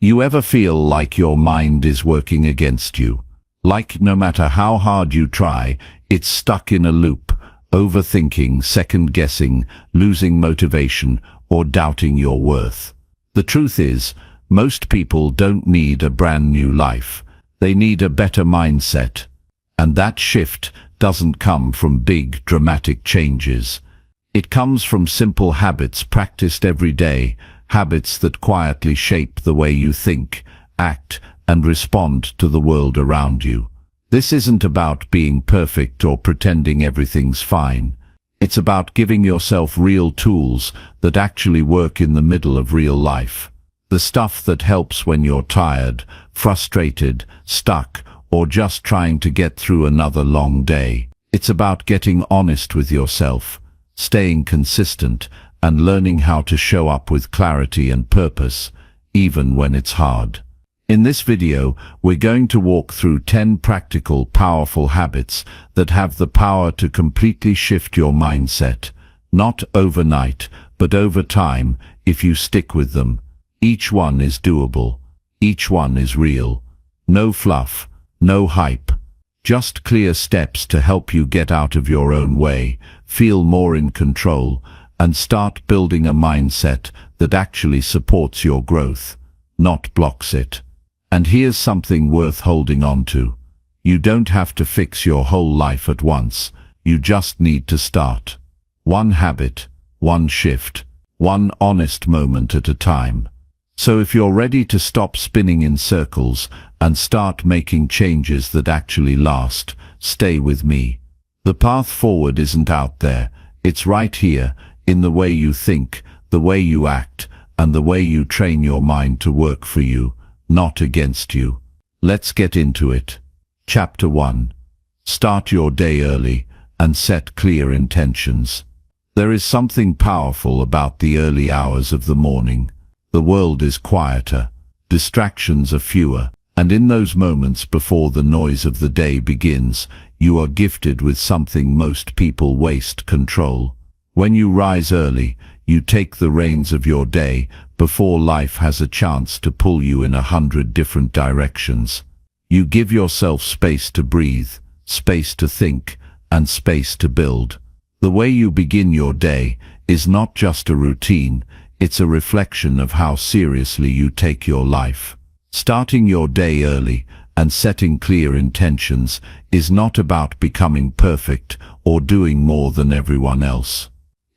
You ever feel like your mind is working against you? Like no matter how hard you try, it's stuck in a loop, overthinking, second-guessing, losing motivation, or doubting your worth. The truth is, most people don't need a brand new life. They need a better mindset. And that shift doesn't come from big, dramatic changes. It comes from simple habits practiced every day, habits that quietly shape the way you think, act, and respond to the world around you. This isn't about being perfect or pretending everything's fine. It's about giving yourself real tools that actually work in the middle of real life. The stuff that helps when you're tired, frustrated, stuck, or just trying to get through another long day. It's about getting honest with yourself, staying consistent, and learning how to show up with clarity and purpose, even when it's hard. In this video, we're going to walk through 10 practical, powerful habits that have the power to completely shift your mindset. Not overnight, but over time, if you stick with them. Each one is doable. Each one is real. No fluff, no hype. Just clear steps to help you get out of your own way, feel more in control, and start building a mindset that actually supports your growth, not blocks it. And here's something worth holding on to. You don't have to fix your whole life at once. You just need to start. One habit, one shift, one honest moment at a time. So if you're ready to stop spinning in circles and start making changes that actually last, stay with me. The path forward isn't out there. It's right here, in the way you think, the way you act, and the way you train your mind to work for you, not against you. Let's get into it. Chapter 1. Start your day early and set clear intentions. There is something powerful about the early hours of the morning. The world is quieter, distractions are fewer, and in those moments before the noise of the day begins, you are gifted with something most people waste: control. When you rise early, you take the reins of your day before life has a chance to pull you in 100 different directions. You give yourself space to breathe, space to think, and space to build. The way you begin your day is not just a routine, it's a reflection of how seriously you take your life. Starting your day early and setting clear intentions is not about becoming perfect or doing more than everyone else.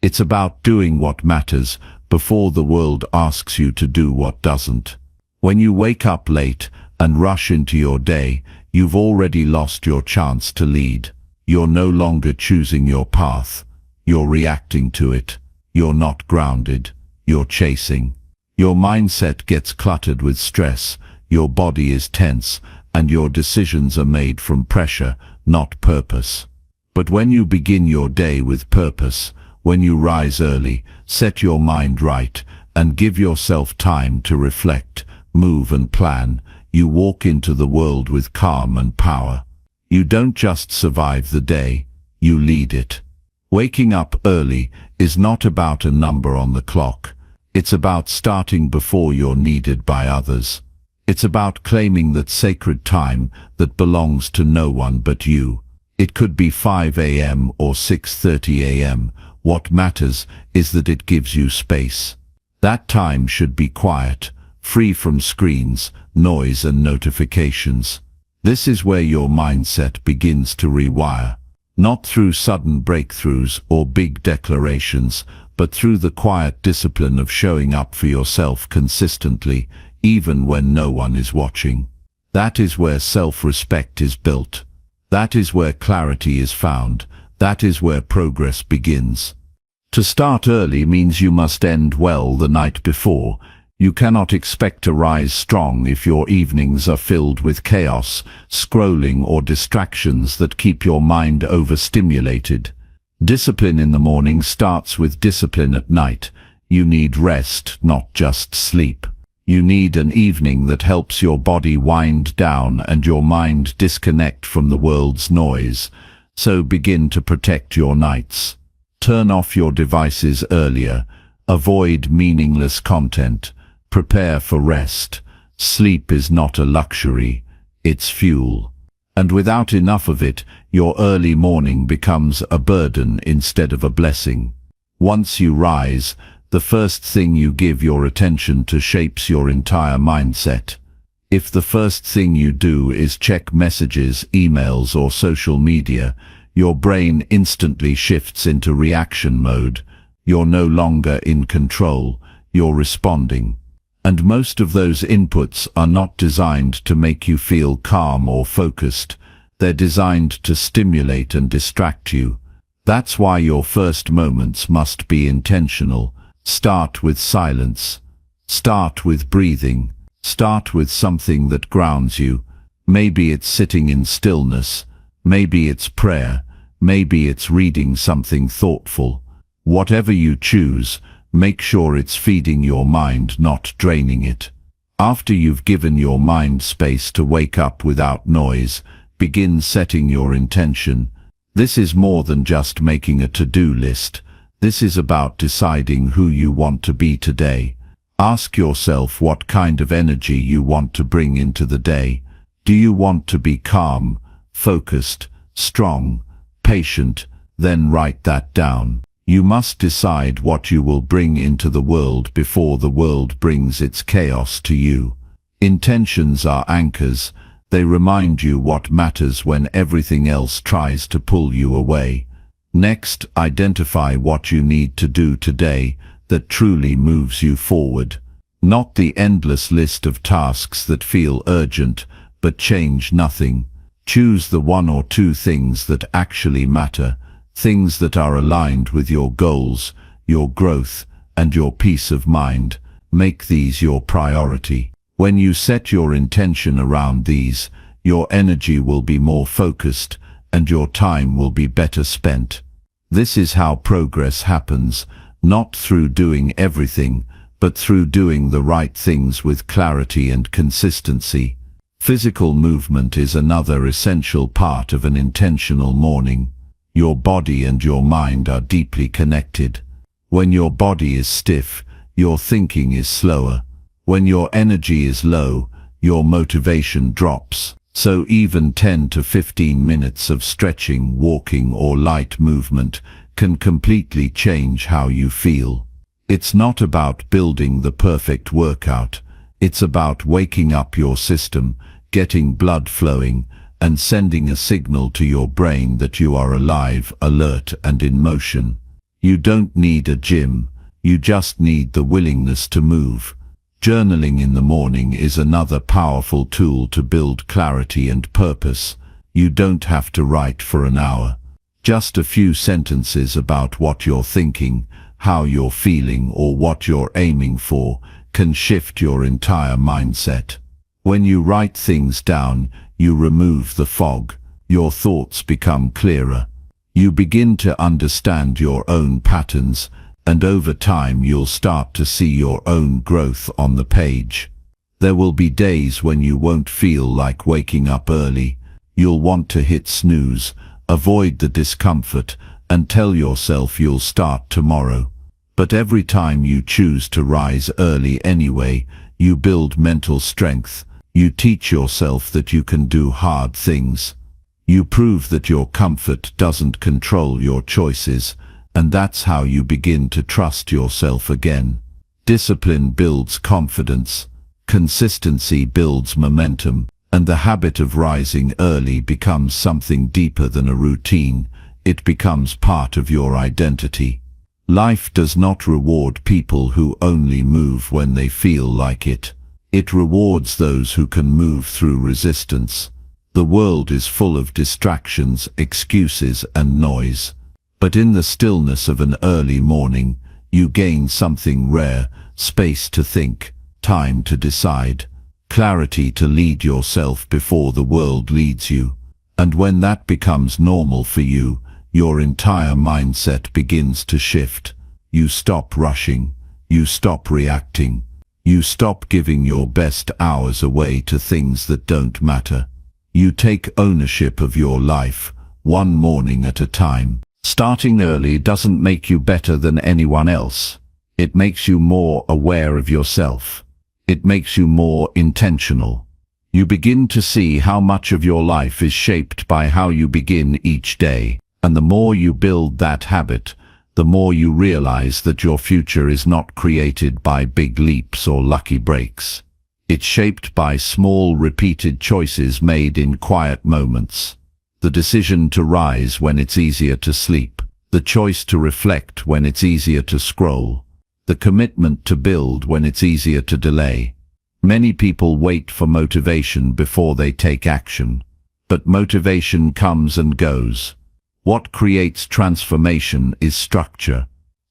It's about doing what matters before the world asks you to do what doesn't. When you wake up late and rush into your day, you've already lost your chance to lead. You're no longer choosing your path. You're reacting to it. You're not grounded. You're chasing. Your mindset gets cluttered with stress. Your body is tense, and your decisions are made from pressure, not purpose. But when you begin your day with purpose, when you rise early, set your mind right, and give yourself time to reflect, move and plan, you walk into the world with calm and power. You don't just survive the day, you lead it. Waking up early is not about a number on the clock. It's about starting before you're needed by others. It's about claiming that sacred time that belongs to no one but you. It could be 5 a.m. or 6:30 a.m. What matters is that it gives you space. That time should be quiet, free from screens, noise and notifications. This is where your mindset begins to rewire. Not through sudden breakthroughs or big declarations, but through the quiet discipline of showing up for yourself consistently, even when no one is watching. That is where self-respect is built. That is where clarity is found. That is where progress begins. To start early means you must end well the night before. You cannot expect to rise strong if your evenings are filled with chaos, scrolling, or distractions that keep your mind overstimulated. Discipline in the morning starts with discipline at night. You need rest, not just sleep. You need an evening that helps your body wind down and your mind disconnect from the world's noise. So begin to protect your nights. Turn off your devices earlier. Avoid meaningless content. Prepare for rest. Sleep is not a luxury, it's fuel. And without enough of it, your early morning becomes a burden instead of a blessing. Once you rise, the first thing you give your attention to shapes your entire mindset. If the first thing you do is check messages, emails, or social media, your brain instantly shifts into reaction mode. You're no longer in control, you're responding. And most of those inputs are not designed to make you feel calm or focused. They're designed to stimulate and distract you. That's why your first moments must be intentional. Start with silence. Start with breathing. Start with something that grounds you. Maybe it's sitting in stillness. Maybe it's prayer. Maybe it's reading something thoughtful. Whatever you choose, make sure it's feeding your mind, not draining it. After you've given your mind space to wake up without noise, begin setting your intention. This is more than just making a to-do list. This is about deciding who you want to be today. Ask yourself what kind of energy you want to bring into the day. Do you want to be calm, focused, strong, patient? Then write that down. You must decide what you will bring into the world before the world brings its chaos to you. Intentions are anchors. They remind you what matters when everything else tries to pull you away. Next, identify what you need to do today that truly moves you forward. Not the endless list of tasks that feel urgent but change nothing. Choose the one or two things that actually matter. Things that are aligned with your goals, your growth, and your peace of mind. Make these your priority. When you set your intention around these, your energy will be more focused and your time will be better spent. This is how progress happens, not through doing everything, but through doing the right things with clarity and consistency. Physical movement is another essential part of an intentional morning. Your body and your mind are deeply connected. When your body is stiff, your thinking is slower. When your energy is low, your motivation drops. So even 10 to 15 minutes of stretching, walking, or light movement can completely change how you feel. It's not about building the perfect workout. It's about waking up your system, getting blood flowing, and sending a signal to your brain that you are alive, alert, and in motion. You don't need a gym, you just need the willingness to move. Journaling in the morning is another powerful tool to build clarity and purpose. You don't have to write for an hour. Just a few sentences about what you're thinking, how you're feeling, or what you're aiming for can shift your entire mindset. When you write things down, you remove the fog. Your thoughts become clearer. You begin to understand your own patterns, and over time you'll start to see your own growth on the page. There will be days when you won't feel like waking up early. You'll want to hit snooze, avoid the discomfort, and tell yourself you'll start tomorrow. But every time you choose to rise early anyway, you build mental strength. You teach yourself that you can do hard things. You prove that your comfort doesn't control your choices, and that's how you begin to trust yourself again. Discipline builds confidence, consistency builds momentum, and the habit of rising early becomes something deeper than a routine. It becomes part of your identity. Life does not reward people who only move when they feel like it. It rewards those who can move through resistance. The world is full of distractions, excuses, and noise. But in the stillness of an early morning, you gain something rare: space to think, time to decide, clarity to lead yourself before the world leads you. And when that becomes normal for you, your entire mindset begins to shift. You stop rushing. You stop reacting. You stop giving your best hours away to things that don't matter. You take ownership of your life, one morning at a time. Starting early doesn't make you better than anyone else. It makes you more aware of yourself. It makes you more intentional. You begin to see how much of your life is shaped by how you begin each day. And the more you build that habit, the more you realize that your future is not created by big leaps or lucky breaks. It's shaped by small, repeated choices made in quiet moments. The decision to rise when it's easier to sleep. The choice to reflect when it's easier to scroll. The commitment to build when it's easier to delay. Many people wait for motivation before they take action. But motivation comes and goes. What creates transformation is structure.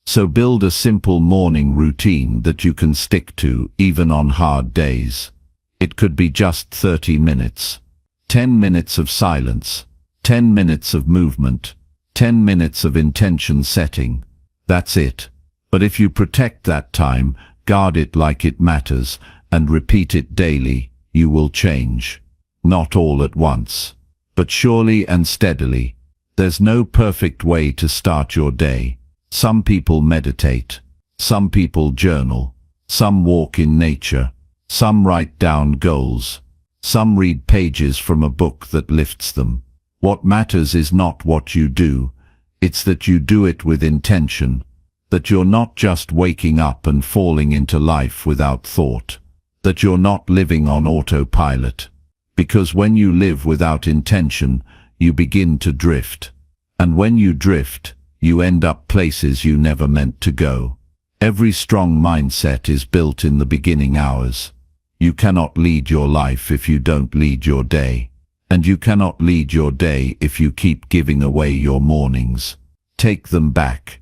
So build a simple morning routine that you can stick to even on hard days. It could be just 30 minutes. 10 minutes of silence. 10 minutes of movement. 10 minutes of intention setting. That's it. But if you protect that time, guard it like it matters, and repeat it daily, you will change. Not all at once, but surely and steadily. There's no perfect way to start your day. Some people meditate. Some people journal. Some walk in nature. Some write down goals. Some read pages from a book that lifts them. What matters is not what you do. It's that you do it with intention. That you're not just waking up and falling into life without thought. That you're not living on autopilot. Because when you live without intention, you begin to drift. And when you drift, you end up places you never meant to go. Every strong mindset is built in the beginning hours. You cannot lead your life if you don't lead your day. And you cannot lead your day if you keep giving away your mornings. Take them back.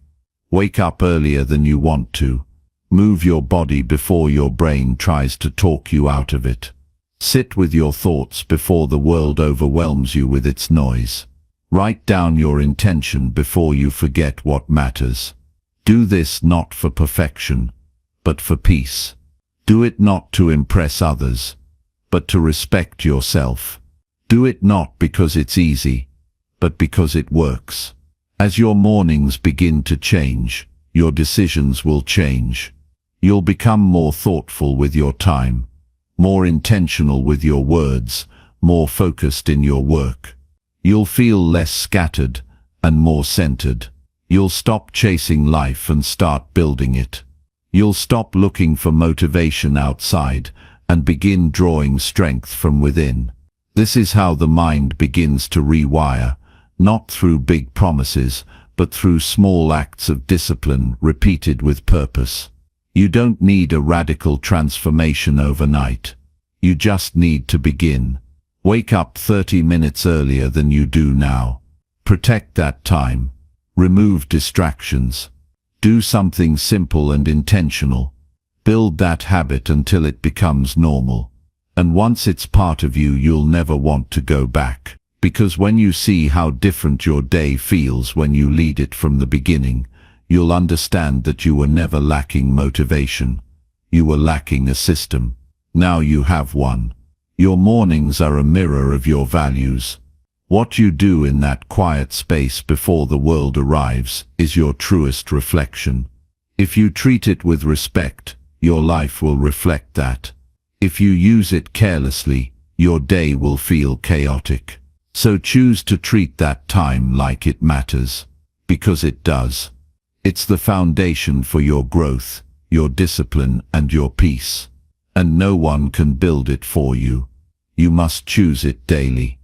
Wake up earlier than you want to. Move your body before your brain tries to talk you out of it. Sit with your thoughts before the world overwhelms you with its noise. Write down your intention before you forget what matters. Do this not for perfection, but for peace. Do it not to impress others, but to respect yourself. Do it not because it's easy, but because it works. As your mornings begin to change, your decisions will change. You'll become more thoughtful with your time, more intentional with your words, more focused in your work. You'll feel less scattered and more centered. You'll stop chasing life and start building it. You'll stop looking for motivation outside and begin drawing strength from within. This is how the mind begins to rewire, not through big promises, but through small acts of discipline repeated with purpose. You don't need a radical transformation overnight. You just need to begin. Wake up 30 minutes earlier than you do now. Protect that time. Remove distractions. Do something simple and intentional. Build that habit until it becomes normal. And once it's part of you, you'll never want to go back. Because when you see how different your day feels when you lead it from the beginning, you'll understand that you were never lacking motivation. You were lacking a system. Now you have one. Your mornings are a mirror of your values. What you do in that quiet space before the world arrives is your truest reflection. If you treat it with respect, your life will reflect that. If you use it carelessly, your day will feel chaotic. So choose to treat that time like it matters, because it does. It's the foundation for your growth, your discipline, and your peace. And no one can build it for you. You must choose it daily.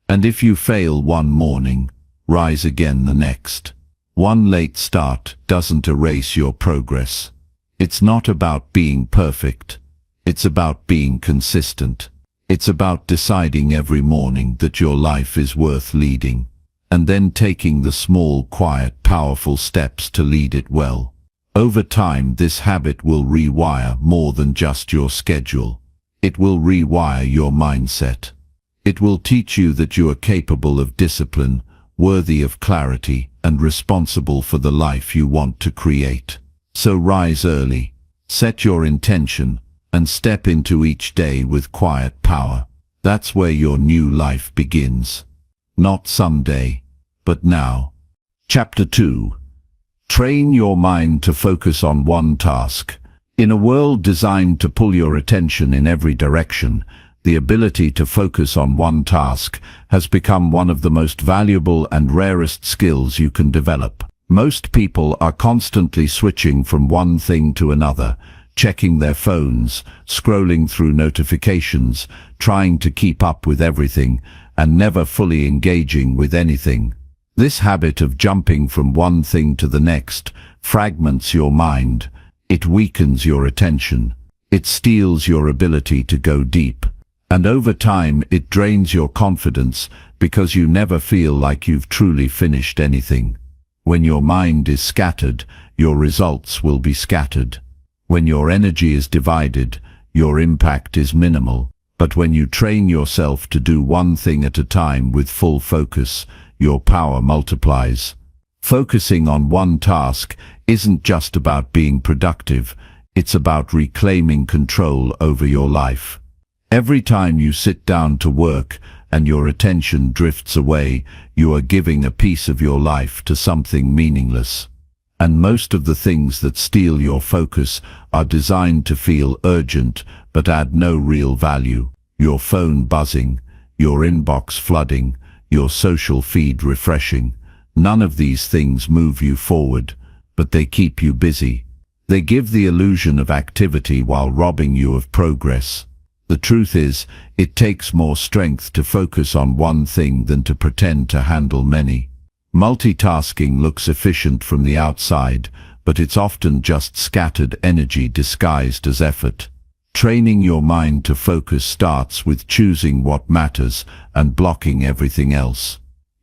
And if you fail one morning, rise again the next. One late start doesn't erase your progress. It's not about being perfect. It's about being consistent. It's about deciding every morning that your life is worth leading, and then taking the small, quiet, powerful steps to lead it well. Over time, this habit will rewire more than just your schedule. It will rewire your mindset. It will teach you that you are capable of discipline, worthy of clarity, and responsible for the life you want to create. So rise early, set your intention, and step into each day with quiet power. That's where your new life begins. Not someday, but now. Chapter 2. Train your mind to focus on one task. In a world designed to pull your attention in every direction, the ability to focus on one task has become one of the most valuable and rarest skills you can develop. Most people are constantly switching from one thing to another, checking their phones, scrolling through notifications, trying to keep up with everything, and never fully engaging with anything. This habit of jumping from one thing to the next fragments your mind. It weakens your attention. It steals your ability to go deep. And over time, it drains your confidence because you never feel like you've truly finished anything. When your mind is scattered, your results will be scattered. When your energy is divided, your impact is minimal. But when you train yourself to do one thing at a time with full focus, your power multiplies. Focusing on one task isn't just about being productive, it's about reclaiming control over your life. Every time you sit down to work and your attention drifts away, you are giving a piece of your life to something meaningless. And most of the things that steal your focus are designed to feel urgent but add no real value. Your phone buzzing, your inbox flooding, your social feed refreshing. None of these things move you forward, but they keep you busy. They give the illusion of activity while robbing you of progress. The truth is, it takes more strength to focus on one thing than to pretend to handle many. Multitasking looks efficient from the outside, but it's often just scattered energy disguised as effort. Training your mind to focus starts with choosing what matters and blocking everything else.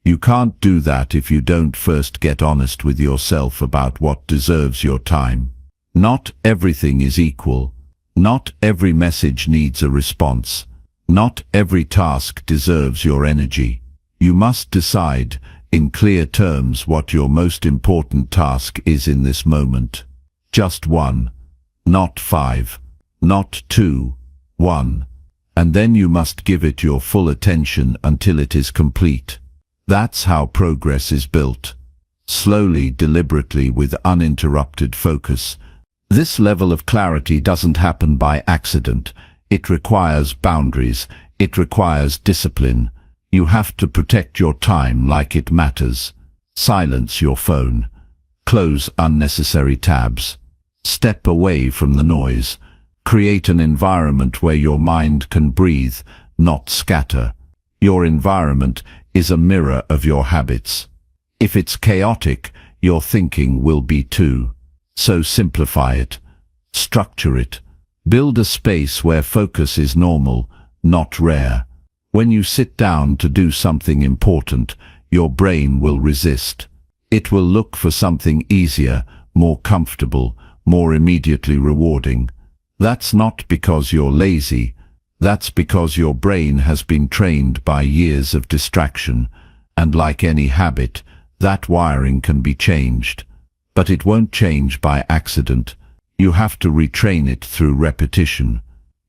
You can't do that if you don't first get honest with yourself about what deserves your time. Not everything is equal. Not every message needs a response. Not every task deserves your energy. You must decide, in clear terms, what your most important task is in this moment. Just one. Not 5. Not 2. 1. And then you must give it your full attention until it is complete. That's how progress is built. Slowly, deliberately, with uninterrupted focus. This level of clarity doesn't happen by accident. It requires boundaries. It requires discipline. You have to protect your time like it matters. Silence your phone. Close unnecessary tabs. Step away from the noise. Create an environment where your mind can breathe, not scatter. Your environment is a mirror of your habits. If it's chaotic, your thinking will be too. So simplify it. Structure it. Build a space where focus is normal, not rare. When you sit down to do something important, your brain will resist. It will look for something easier, more comfortable, more immediately rewarding. That's not because you're lazy. That's because your brain has been trained by years of distraction, and like any habit, that wiring can be changed. But it won't change by accident. You have to retrain it through repetition.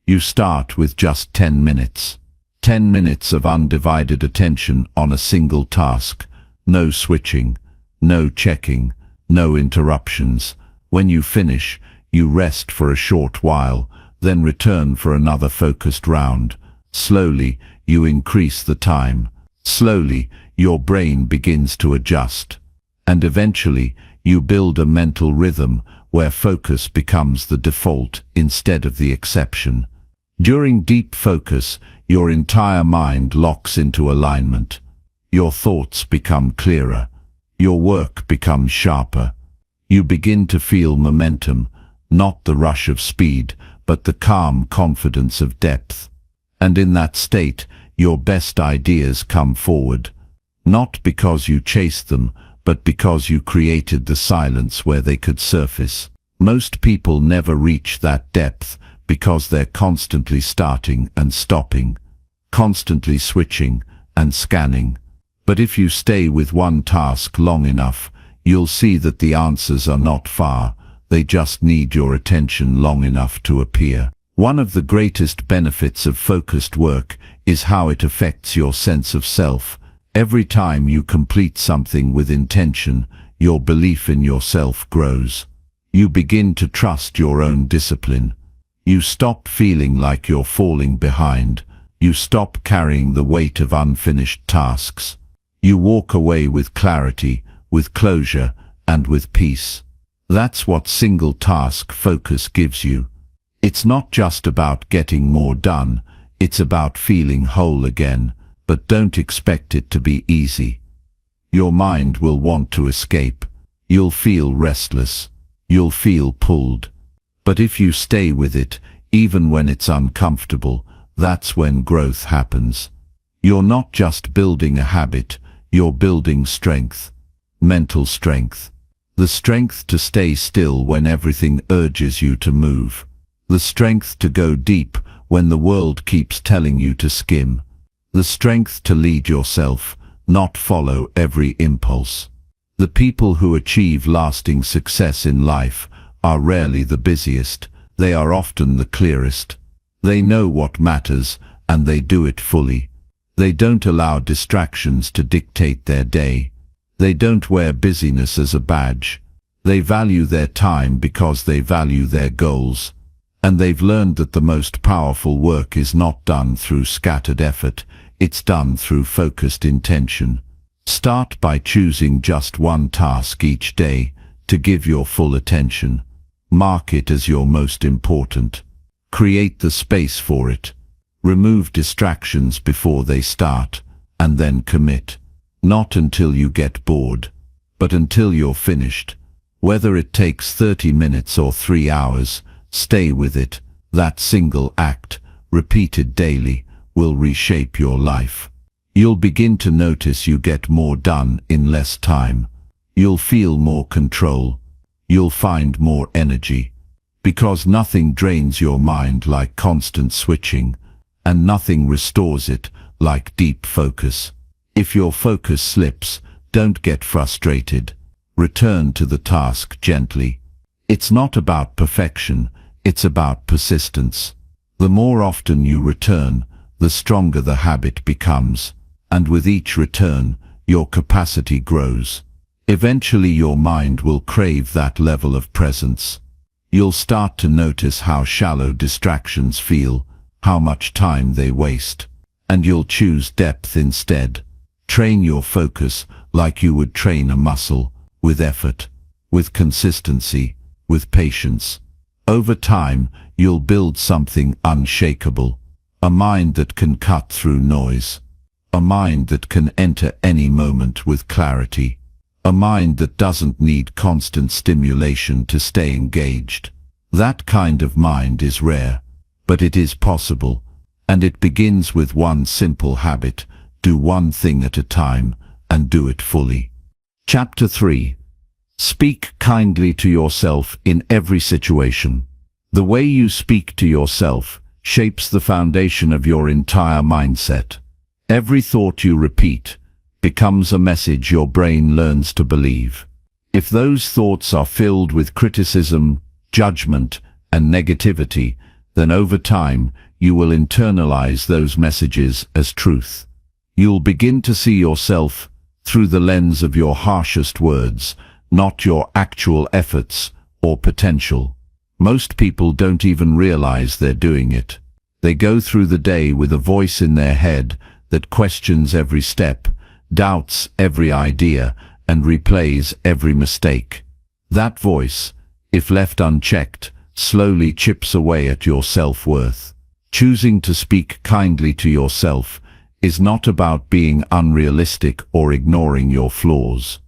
You start with just 10 minutes. 10 minutes of undivided attention on a single task. No switching, no checking, no interruptions. When you finish, you rest for a short while, then return for another focused round. Slowly, you increase the time. Slowly, your brain begins to adjust. And eventually, you build a mental rhythm where focus becomes the default instead of the exception. During deep focus, your entire mind locks into alignment. Your thoughts become clearer. Your work becomes sharper. You begin to feel momentum, not the rush of speed, but the calm confidence of depth. And in that state, your best ideas come forward. Not because you chased them, but because you created the silence where they could surface. Most people never reach that depth because they're constantly starting and stopping, constantly switching and scanning. But if you stay with one task long enough, you'll see that the answers are not far. They just need your attention long enough to appear. One of the greatest benefits of focused work is how it affects your sense of self. Every time you complete something with intention, your belief in yourself grows. You begin to trust your own discipline. You stop feeling like you're falling behind. You stop carrying the weight of unfinished tasks. You walk away with clarity, with closure, and with peace. That's what single task focus gives you. It's not just about getting more done, it's about feeling whole again, but don't expect it to be easy. Your mind will want to escape. You'll feel restless. You'll feel pulled. But if you stay with it, even when it's uncomfortable, that's when growth happens. You're not just building a habit, you're building strength. Mental strength. The strength to stay still when everything urges you to move. The strength to go deep when the world keeps telling you to skim. The strength to lead yourself, not follow every impulse. The people who achieve lasting success in life are rarely the busiest. They are often the clearest. They know what matters, and they do it fully. They don't allow distractions to dictate their day. They don't wear busyness as a badge. They value their time because they value their goals. And they've learned that the most powerful work is not done through scattered effort, it's done through focused intention. Start by choosing just one task each day to give your full attention. Mark it as your most important. Create the space for it. Remove distractions before they start, and then commit. Not until you get bored, but until you're finished. Whether it takes 30 minutes or 3 hours, stay with it. That single act, repeated daily, will reshape your life. You'll begin to notice you get more done in less time. You'll feel more control. You'll find more energy. Because nothing drains your mind like constant switching, and nothing restores it like deep focus. If your focus slips, don't get frustrated. Return to the task gently. It's not about perfection, it's about persistence. The more often you return, the stronger the habit becomes, and with each return, your capacity grows. Eventually your mind will crave that level of presence. You'll start to notice how shallow distractions feel, how much time they waste, and you'll choose depth instead. Train your focus like you would train a muscle, with effort, with consistency, with patience. Over time, you'll build something unshakable, a mind that can cut through noise, a mind that can enter any moment with clarity, a mind that doesn't need constant stimulation to stay engaged. That kind of mind is rare, but it is possible, and it begins with one simple habit: do one thing at a time, and do it fully. Chapter 3. Speak kindly to yourself in every situation. The way you speak to yourself shapes the foundation of your entire mindset. Every thought you repeat becomes a message your brain learns to believe. If those thoughts are filled with criticism, judgment, and negativity, then over time you will internalize those messages as truth. You'll begin to see yourself through the lens of your harshest words, not your actual efforts or potential. Most people don't even realize they're doing it. They go through the day with a voice in their head that questions every step, doubts every idea, and replays every mistake. That voice, if left unchecked, slowly chips away at your self-worth. Choosing to speak kindly to yourself is not about being unrealistic or ignoring your flaws.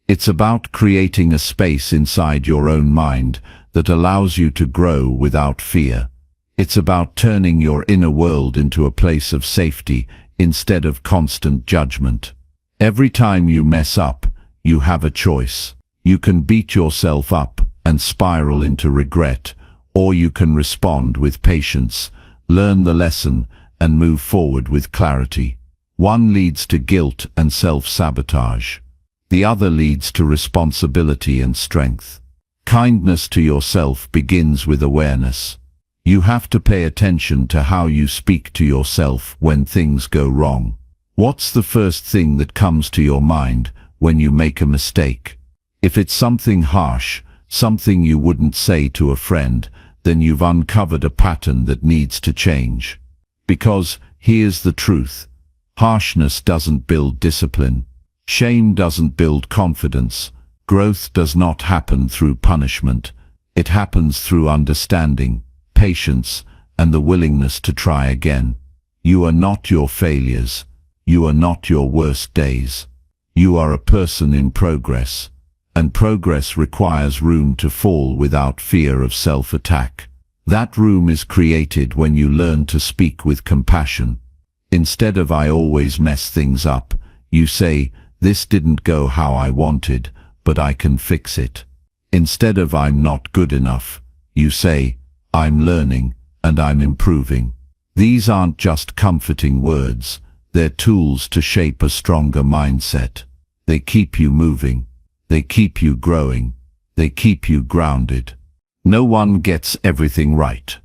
It's about creating a space inside your own mind that allows you to grow without fear. It's about turning your inner world into a place of safety instead of constant judgment. Every time you mess up, you have a choice. You can beat yourself up and spiral into regret, or you can respond with patience, learn the lesson, and move forward with clarity. One leads to guilt and self-sabotage. The other leads to responsibility and strength. Kindness to yourself begins with awareness. You have to pay attention to how you speak to yourself when things go wrong. What's the first thing that comes to your mind when you make a mistake? If it's something harsh, something you wouldn't say to a friend, then you've uncovered a pattern that needs to change. Because, here's the truth, harshness doesn't build discipline. Shame doesn't build confidence. Growth does not happen through punishment. It happens through understanding, patience, and the willingness to try again. You are not your failures. You are not your worst days. You are a person in progress, and progress requires room to fall without fear of self-attack. That room is created when you learn to speak with compassion. Instead of "I always mess things up," you say, "This didn't go how I wanted, but I can fix it." Instead of "I'm not good enough," you say, "I'm learning and I'm improving." These aren't just comforting words, they're tools to shape a stronger mindset. They keep you moving, they keep you growing, they keep you grounded. No one gets everything right.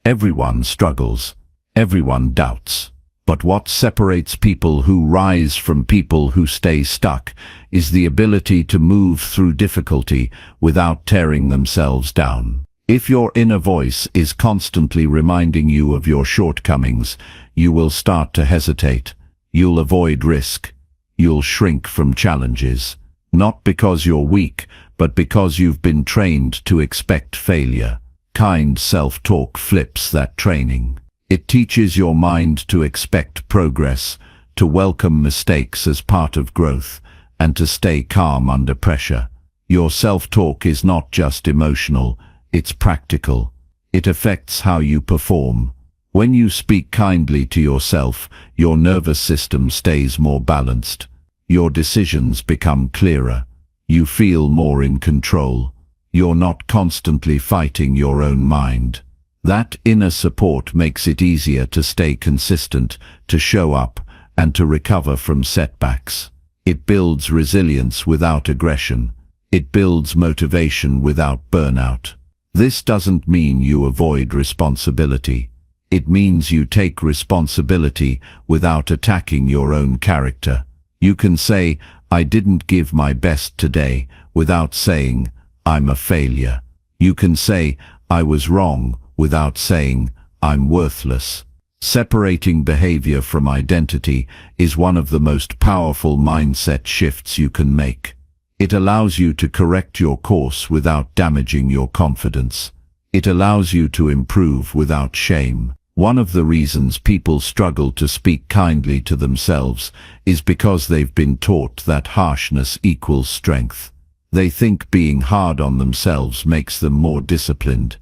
Everyone struggles, everyone doubts. But what separates people who rise from people who stay stuck is the ability to move through difficulty without tearing themselves down. If your inner voice is constantly reminding you of your shortcomings, you will start to hesitate. You'll avoid risk. You'll shrink from challenges. Not because you're weak, but because you've been trained to expect failure. Kind self-talk flips that training. It teaches your mind to expect progress, to welcome mistakes as part of growth, and to stay calm under pressure. Your self-talk is not just emotional, it's practical. It affects how you perform. When you speak kindly to yourself, your nervous system stays more balanced. Your decisions become clearer. You feel more in control. You're not constantly fighting your own mind. That inner support makes it easier to stay consistent, to show up, and to recover from setbacks. It builds resilience without aggression. It builds motivation without burnout. This doesn't mean you avoid responsibility. It means you take responsibility without attacking your own character. You can say, "I didn't give my best today," without saying, "I'm a failure." You can say, "I was wrong," without saying, "I'm worthless." Separating behavior from identity is one of the most powerful mindset shifts you can make. It allows you to correct your course without damaging your confidence. It allows you to improve without shame. One of the reasons people struggle to speak kindly to themselves is because they've been taught that harshness equals strength. They think being hard on themselves makes them more disciplined.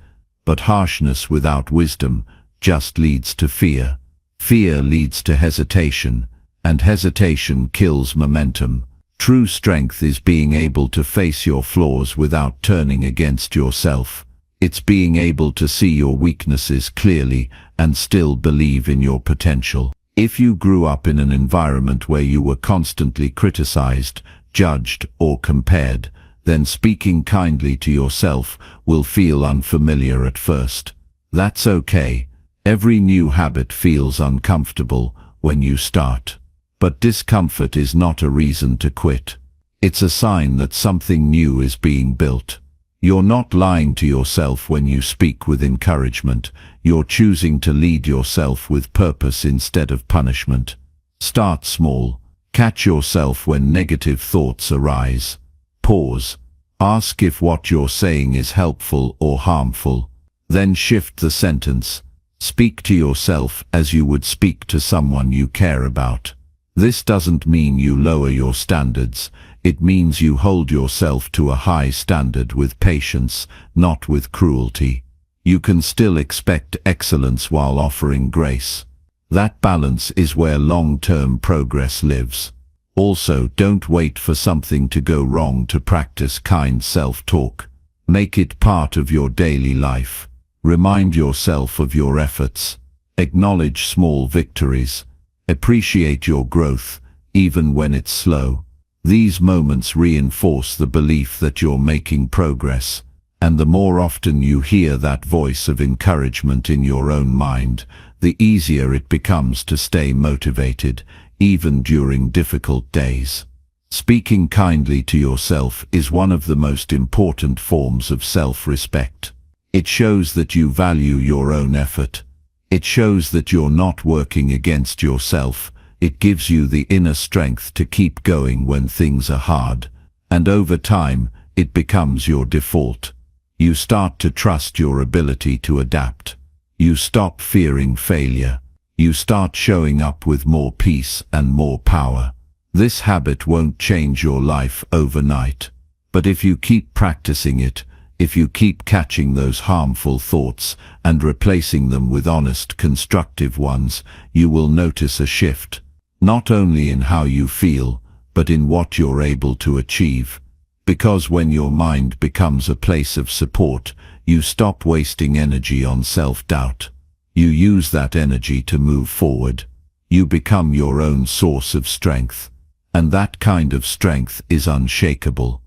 But harshness without wisdom just leads to fear. Fear leads to hesitation, and hesitation kills momentum. True strength is being able to face your flaws without turning against yourself. It's being able to see your weaknesses clearly and still believe in your potential. If you grew up in an environment where you were constantly criticized, judged, or compared, then speaking kindly to yourself will feel unfamiliar at first. That's okay. Every new habit feels uncomfortable when you start. But discomfort is not a reason to quit. It's a sign that something new is being built. You're not lying to yourself when you speak with encouragement. You're choosing to lead yourself with purpose instead of punishment. Start small. Catch yourself when negative thoughts arise. Pause. Ask if what you're saying is helpful or harmful. Then shift the sentence. Speak to yourself as you would speak to someone you care about. This doesn't mean you lower your standards. It means you hold yourself to a high standard with patience, not with cruelty. You can still expect excellence while offering grace. That balance is where long-term progress lives. Also, don't wait for something to go wrong to practice kind self-talk. Make it part of your daily life. Remind yourself of your efforts. Acknowledge small victories. Appreciate your growth, even when it's slow. These moments reinforce the belief that you're making progress, and the more often you hear that voice of encouragement in your own mind, the easier it becomes to stay motivated, even during difficult days. Speaking kindly to yourself is one of the most important forms of self-respect. It shows that you value your own effort. It shows that you're not working against yourself. It gives you the inner strength to keep going when things are hard. And over time, it becomes your default. You start to trust your ability to adapt. You stop fearing failure. You start showing up with more peace and more power. This habit won't change your life overnight. But if you keep practicing it, if you keep catching those harmful thoughts and replacing them with honest, constructive ones, you will notice a shift, not only in how you feel, but in what you're able to achieve. Because when your mind becomes a place of support, you stop wasting energy on self-doubt. You use that energy to move forward. You become your own source of strength. And that kind of strength is unshakable.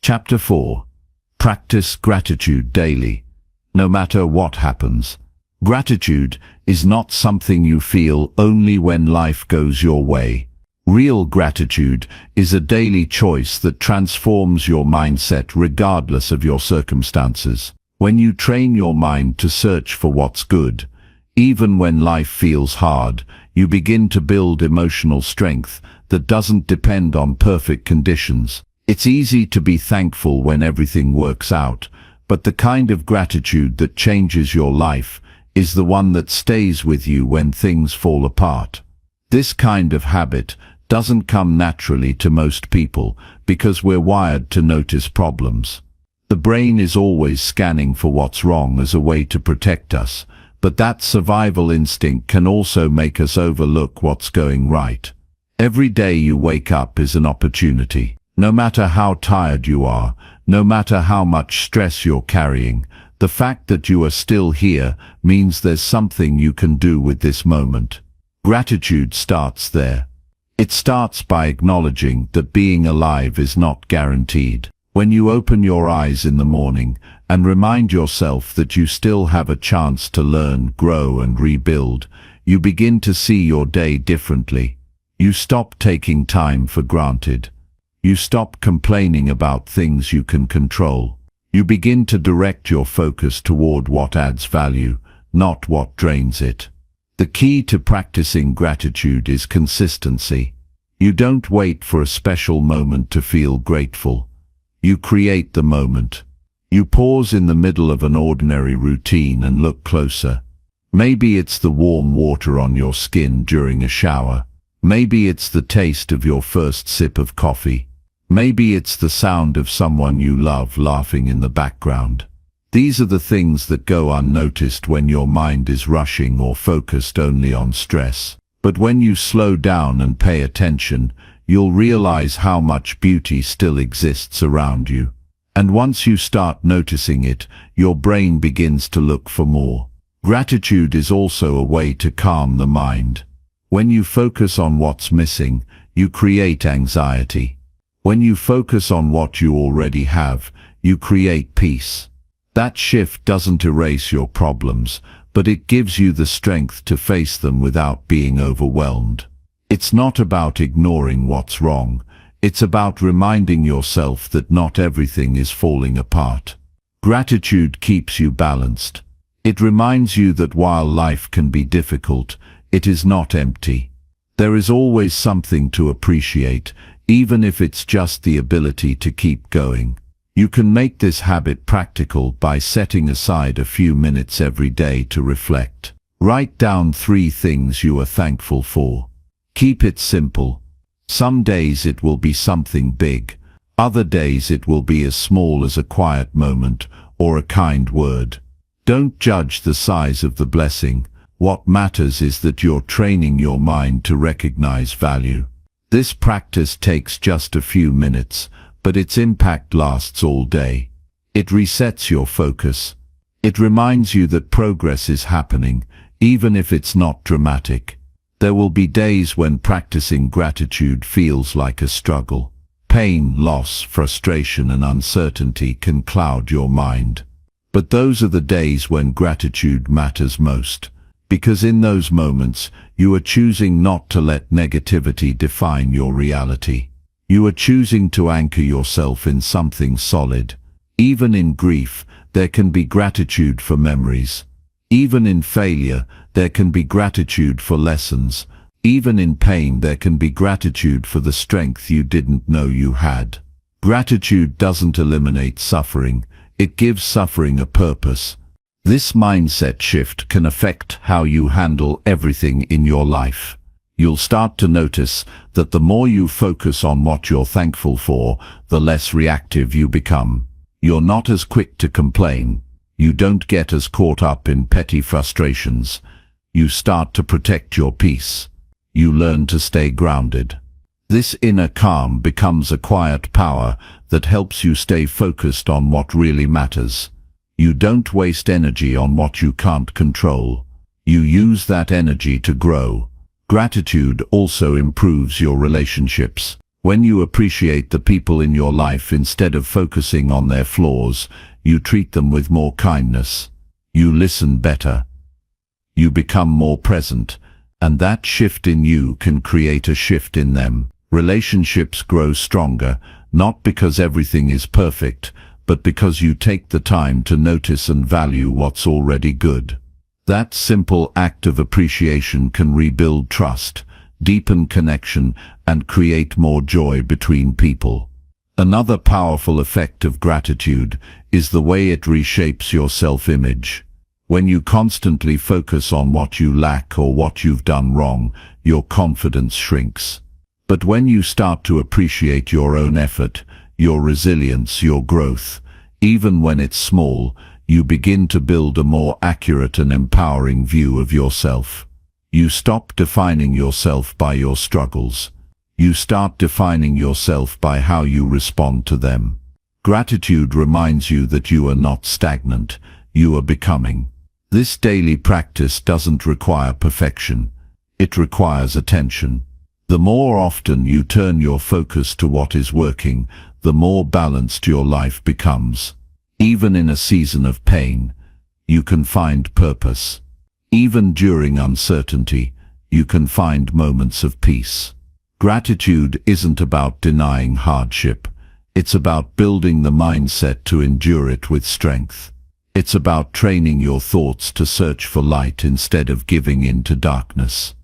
Chapter 4. Practice gratitude daily. No matter what happens, gratitude is not something you feel only when life goes your way. Real gratitude is a daily choice that transforms your mindset regardless of your circumstances. When you train your mind to search for what's good, even when life feels hard, you begin to build emotional strength that doesn't depend on perfect conditions. It's easy to be thankful when everything works out, but the kind of gratitude that changes your life is the one that stays with you when things fall apart. This kind of habit doesn't come naturally to most people because we're wired to notice problems. The brain is always scanning for what's wrong as a way to protect us, but that survival instinct can also make us overlook what's going right. Every day you wake up is an opportunity. No matter how tired you are, no matter how much stress you're carrying, the fact that you are still here means there's something you can do with this moment. Gratitude starts there. It starts by acknowledging that being alive is not guaranteed. When you open your eyes in the morning and remind yourself that you still have a chance to learn, grow, and rebuild, you begin to see your day differently. You stop taking time for granted. You stop complaining about things you can control. You begin to direct your focus toward what adds value, not what drains it. The key to practicing gratitude is consistency. You don't wait for a special moment to feel grateful. You create the moment. You pause in the middle of an ordinary routine and look closer. Maybe it's the warm water on your skin during a shower. Maybe it's the taste of your first sip of coffee. Maybe it's the sound of someone you love laughing in the background. These are the things that go unnoticed when your mind is rushing or focused only on stress. But when you slow down and pay attention, you'll realize how much beauty still exists around you. And once you start noticing it, your brain begins to look for more. Gratitude is also a way to calm the mind. When you focus on what's missing, you create anxiety. When you focus on what you already have, you create peace. That shift doesn't erase your problems, but it gives you the strength to face them without being overwhelmed. It's not about ignoring what's wrong. It's about reminding yourself that not everything is falling apart. Gratitude keeps you balanced. It reminds you that while life can be difficult, it is not empty. There is always something to appreciate, even if it's just the ability to keep going. You can make this habit practical by setting aside a few minutes every day to reflect. Write down 3 things you are thankful for. Keep it simple. Some days it will be something big. Other days it will be as small as a quiet moment or a kind word. Don't judge the size of the blessing. What matters is that you're training your mind to recognize value. This practice takes just a few minutes, but its impact lasts all day. It resets your focus. It reminds you that progress is happening, even if it's not dramatic. There will be days when practicing gratitude feels like a struggle. Pain, loss, frustration, and uncertainty can cloud your mind. But those are the days when gratitude matters most, because in those moments, you are choosing not to let negativity define your reality. You are choosing to anchor yourself in something solid. Even in grief, there can be gratitude for memories. Even in failure, there can be gratitude for lessons. Even in pain, there can be gratitude for the strength you didn't know you had. Gratitude doesn't eliminate suffering, it gives suffering a purpose. This mindset shift can affect how you handle everything in your life. You'll start to notice that the more you focus on what you're thankful for, the less reactive you become. You're not as quick to complain. You don't get as caught up in petty frustrations. You start to protect your peace. You learn to stay grounded. This inner calm becomes a quiet power that helps you stay focused on what really matters. You don't waste energy on what you can't control. You use that energy to grow. Gratitude also improves your relationships. When you appreciate the people in your life instead of focusing on their flaws, you treat them with more kindness. You listen better. You become more present, and that shift in you can create a shift in them. Relationships grow stronger, not because everything is perfect, but because you take the time to notice and value what's already good. That simple act of appreciation can rebuild trust, deepen connection, and create more joy between people. Another powerful effect of gratitude is the way it reshapes your self-image. When you constantly focus on what you lack or what you've done wrong, your confidence shrinks. But when you start to appreciate your own effort, your resilience, your growth, even when it's small, you begin to build a more accurate and empowering view of yourself. You stop defining yourself by your struggles. You start defining yourself by how you respond to them. Gratitude reminds you that you are not stagnant, you are becoming. This daily practice doesn't require perfection. It requires attention. The more often you turn your focus to what is working, the more balanced your life becomes. Even in a season of pain, you can find purpose. Even during uncertainty, you can find moments of peace. Gratitude isn't about denying hardship. It's about building the mindset to endure it with strength. It's about training your thoughts to search for light instead of giving in to darkness.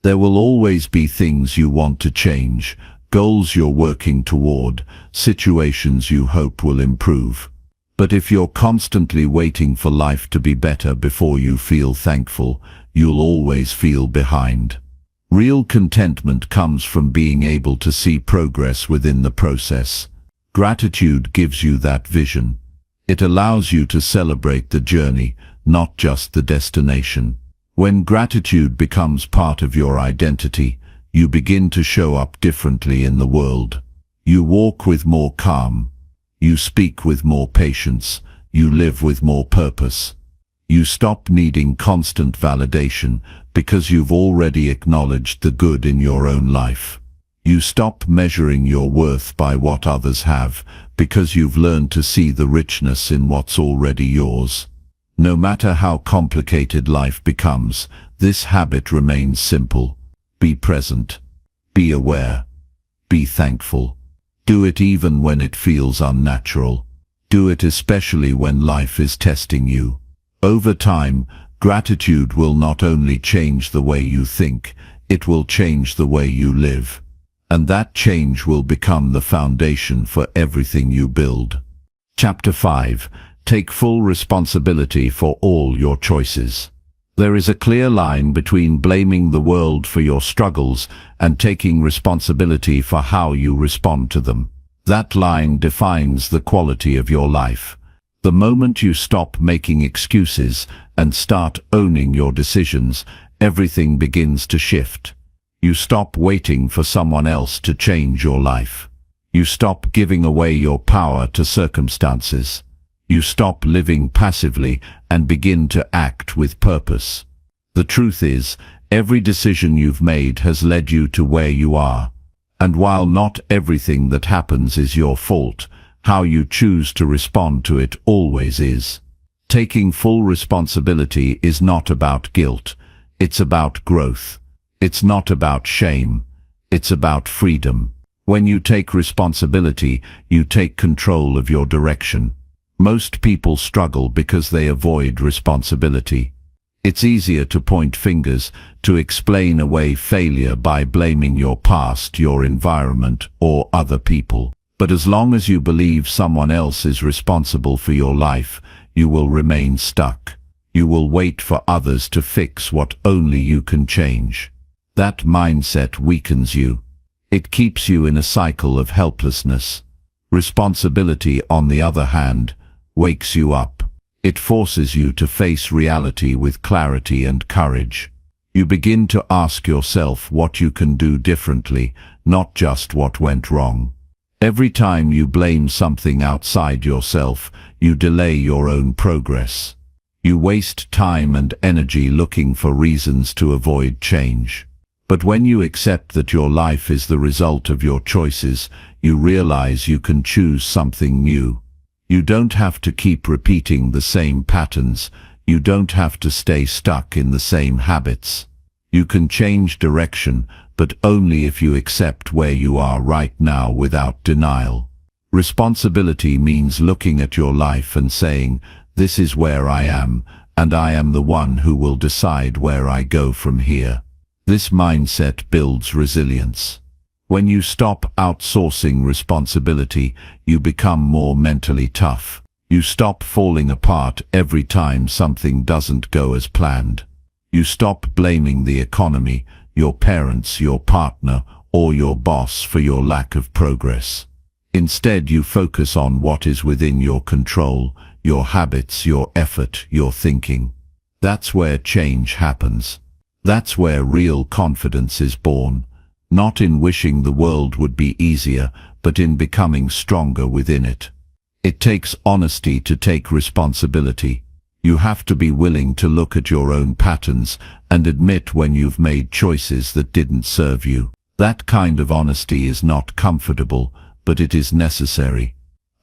There will always be things you want to change, goals you're working toward, situations you hope will improve. But if you're constantly waiting for life to be better before you feel thankful, you'll always feel behind. Real contentment comes from being able to see progress within the process. Gratitude gives you that vision. It allows you to celebrate the journey, not just the destination. When gratitude becomes part of your identity, you begin to show up differently in the world. You walk with more calm. You speak with more patience. You live with more purpose. You stop needing constant validation because you've already acknowledged the good in your own life. You stop measuring your worth by what others have because you've learned to see the richness in what's already yours. No matter how complicated life becomes, this habit remains simple. Be present. Be aware. Be thankful. Do it even when it feels unnatural. Do it especially when life is testing you. Over time, gratitude will not only change the way you think, it will change the way you live. And that change will become the foundation for everything you build. Chapter 5. Take full responsibility for all your choices. There is a clear line between blaming the world for your struggles and taking responsibility for how you respond to them. That line defines the quality of your life. The moment you stop making excuses and start owning your decisions, everything begins to shift. You stop waiting for someone else to change your life. You stop giving away your power to circumstances. You stop living passively and begin to act with purpose. The truth is, every decision you've made has led you to where you are. And while not everything that happens is your fault, how you choose to respond to it always is. Taking full responsibility is not about guilt. It's about growth. It's not about shame. It's about freedom. When you take responsibility, you take control of your direction. Most people struggle because they avoid responsibility. It's easier to point fingers, to explain away failure by blaming your past, your environment, or other people. But as long as you believe someone else is responsible for your life, you will remain stuck. You will wait for others to fix what only you can change. That mindset weakens you. It keeps you in a cycle of helplessness. Responsibility, on the other hand, wakes you up. It forces you to face reality with clarity and courage. You begin to ask yourself what you can do differently, not just what went wrong. Every time you blame something outside yourself, you delay your own progress. You waste time and energy looking for reasons to avoid change. But when you accept that your life is the result of your choices, you realize you can choose something new. You don't have to keep repeating the same patterns. You don't have to stay stuck in the same habits. You can change direction, but only if you accept where you are right now without denial. Responsibility means looking at your life and saying, "This is where I am, and I am the one who will decide where I go from here." This mindset builds resilience. When you stop outsourcing responsibility, you become more mentally tough. You stop falling apart every time something doesn't go as planned. You stop blaming the economy, your parents, your partner, or your boss for your lack of progress. Instead, you focus on what is within your control, your habits, your effort, your thinking. That's where change happens. That's where real confidence is born. Not in wishing the world would be easier, but in becoming stronger within it. It takes honesty to take responsibility. You have to be willing to look at your own patterns and admit when you've made choices that didn't serve you. That kind of honesty is not comfortable, but it is necessary.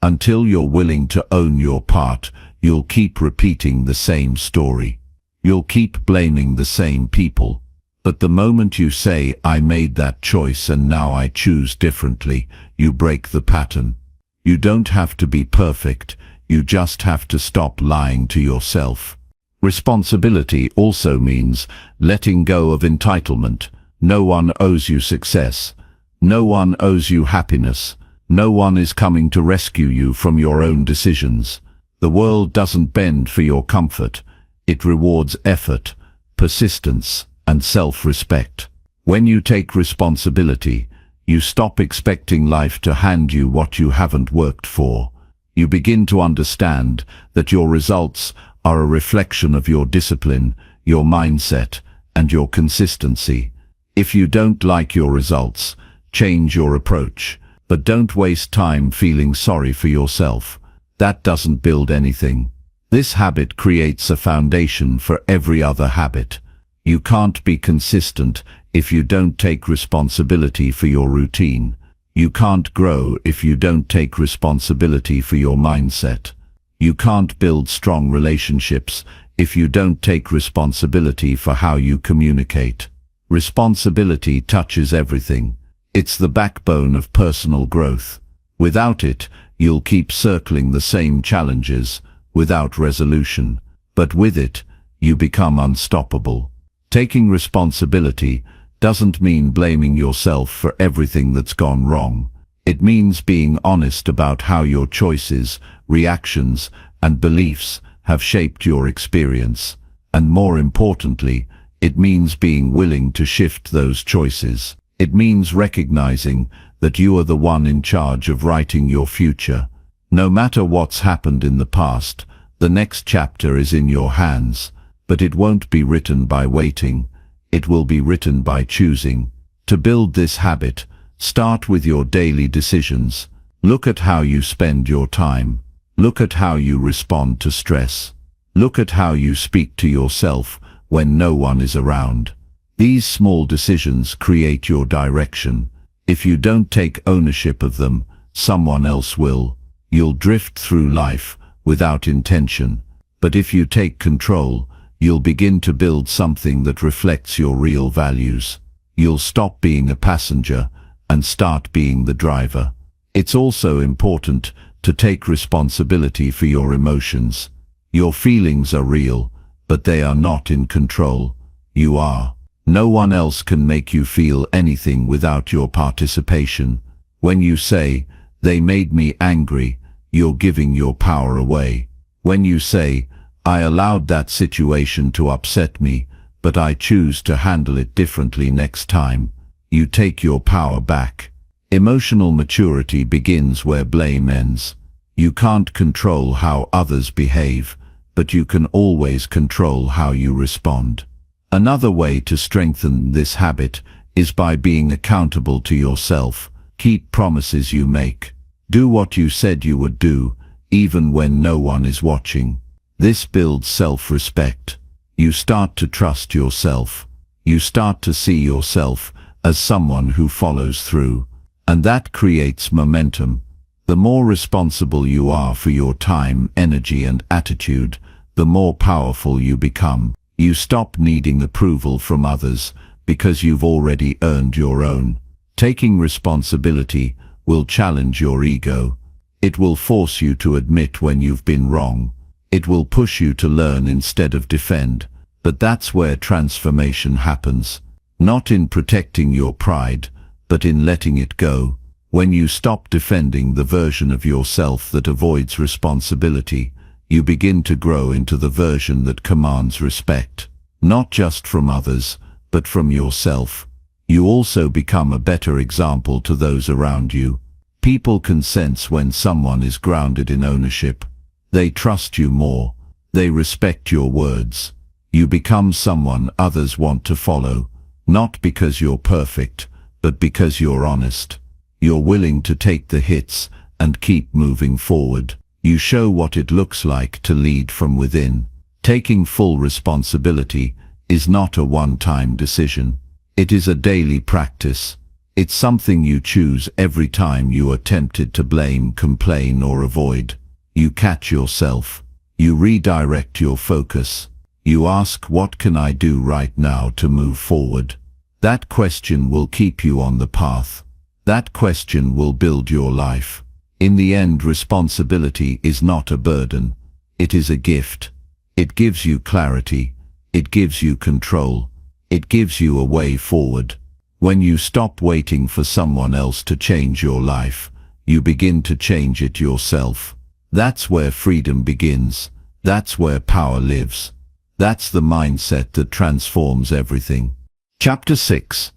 Until you're willing to own your part, you'll keep repeating the same story. You'll keep blaming the same people. But the moment you say, "I made that choice and now I choose differently," you break the pattern. You don't have to be perfect, you just have to stop lying to yourself. Responsibility also means letting go of entitlement. No one owes you success. No one owes you happiness. No one is coming to rescue you from your own decisions. The world doesn't bend for your comfort. It rewards effort, persistence, and self-respect. When you take responsibility, you stop expecting life to hand you what you haven't worked for. You begin to understand that your results are a reflection of your discipline, your mindset, and your consistency. If you don't like your results, change your approach, but don't waste time feeling sorry for yourself. That doesn't build anything. This habit creates a foundation for every other habit. You can't be consistent if you don't take responsibility for your routine. You can't grow if you don't take responsibility for your mindset. You can't build strong relationships if you don't take responsibility for how you communicate. Responsibility touches everything. It's the backbone of personal growth. Without it, you'll keep circling the same challenges without resolution. But with it, you become unstoppable. Taking responsibility doesn't mean blaming yourself for everything that's gone wrong. It means being honest about how your choices, reactions, and beliefs have shaped your experience. And more importantly, it means being willing to shift those choices. It means recognizing that you are the one in charge of writing your future. No matter what's happened in the past, the next chapter is in your hands. But it won't be written by waiting. It will be written by choosing. To build this habit, start with your daily decisions. Look at how you spend your time. Look at how you respond to stress. Look at how you speak to yourself when no one is around. These small decisions create your direction. If you don't take ownership of them, someone else will. You'll drift through life without intention. But if you take control, you'll begin to build something that reflects your real values. You'll stop being a passenger and start being the driver. It's also important to take responsibility for your emotions. Your feelings are real, but they are not in control. You are. No one else can make you feel anything without your participation. When you say, "They made me angry," you're giving your power away. When you say, "I allowed that situation to upset me, but I choose to handle it differently next time," you take your power back. Emotional maturity begins where blame ends. You can't control how others behave, but you can always control how you respond. Another way to strengthen this habit is by being accountable to yourself. Keep promises you make. Do what you said you would do, even when no one is watching. This builds self-respect. You start to trust yourself. You start to see yourself as someone who follows through. And that creates momentum. The more responsible you are for your time, energy, and attitude, the more powerful you become. You stop needing approval from others because you've already earned your own. Taking responsibility will challenge your ego. It will force you to admit when you've been wrong. It will push you to learn instead of defend. But that's where transformation happens. Not in protecting your pride, but in letting it go. When you stop defending the version of yourself that avoids responsibility, you begin to grow into the version that commands respect. Not just from others, but from yourself. You also become a better example to those around you. People can sense when someone is grounded in ownership. They trust you more. They respect your words. You become someone others want to follow, not because you're perfect, but because you're honest. You're willing to take the hits and keep moving forward. You show what it looks like to lead from within. Taking full responsibility is not a one-time decision. It is a daily practice. It's something you choose every time you are tempted to blame, complain, or avoid. You catch yourself. You redirect your focus. You ask, "What can I do right now to move forward?" That question will keep you on the path. That question will build your life. In the end, responsibility is not a burden. It is a gift. It gives you clarity. It gives you control. It gives you a way forward. When you stop waiting for someone else to change your life, you begin to change it yourself. That's where freedom begins. That's where power lives. That's the mindset that transforms everything. Chapter 6.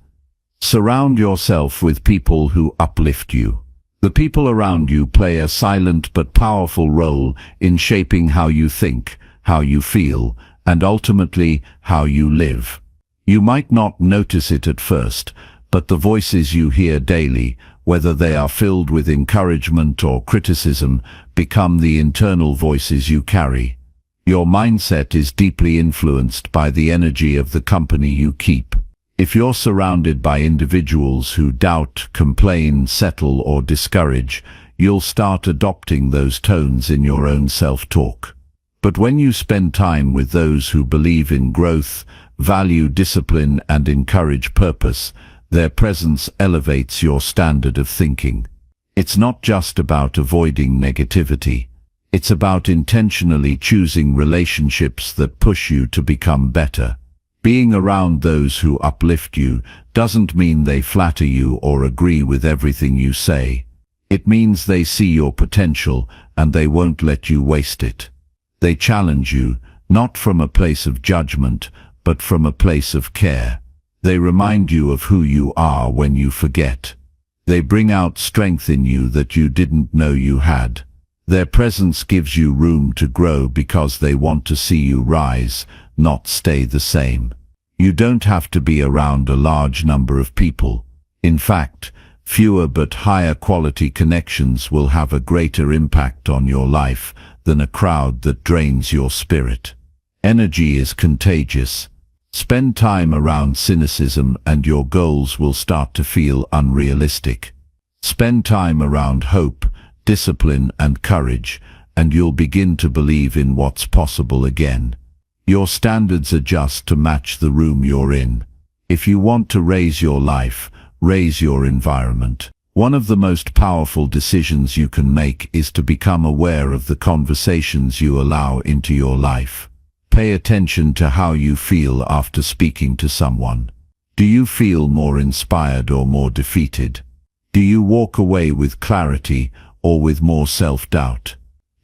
Surround yourself with people who uplift you. The people around you play a silent but powerful role in shaping how you think, how you feel, and ultimately how you live. You might not notice it at first, but the voices you hear daily, whether they are filled with encouragement or criticism, become the internal voices you carry. Your mindset is deeply influenced by the energy of the company you keep. If you're surrounded by individuals who doubt, complain, settle, or discourage, you'll start adopting those tones in your own self-talk. But when you spend time with those who believe in growth, value discipline, and encourage purpose, their presence elevates your standard of thinking. It's not just about avoiding negativity. It's about intentionally choosing relationships that push you to become better. Being around those who uplift you doesn't mean they flatter you or agree with everything you say. It means they see your potential and they won't let you waste it. They challenge you, not from a place of judgment, but from a place of care. They remind you of who you are when you forget. They bring out strength in you that you didn't know you had. Their presence gives you room to grow because they want to see you rise, not stay the same. You don't have to be around a large number of people. In fact, fewer but higher quality connections will have a greater impact on your life than a crowd that drains your spirit. Energy is contagious. Spend time around cynicism and your goals will start to feel unrealistic. Spend time around hope, discipline, and courage, and you'll begin to believe in what's possible again. Your standards adjust to match the room you're in. If you want to raise your life, Raise your environment. One of the most powerful decisions you can make is to become aware of the conversations you allow into your life. Pay attention to how you feel after speaking to someone. Do you feel more inspired or more defeated? Do you walk away with clarity or with more self-doubt?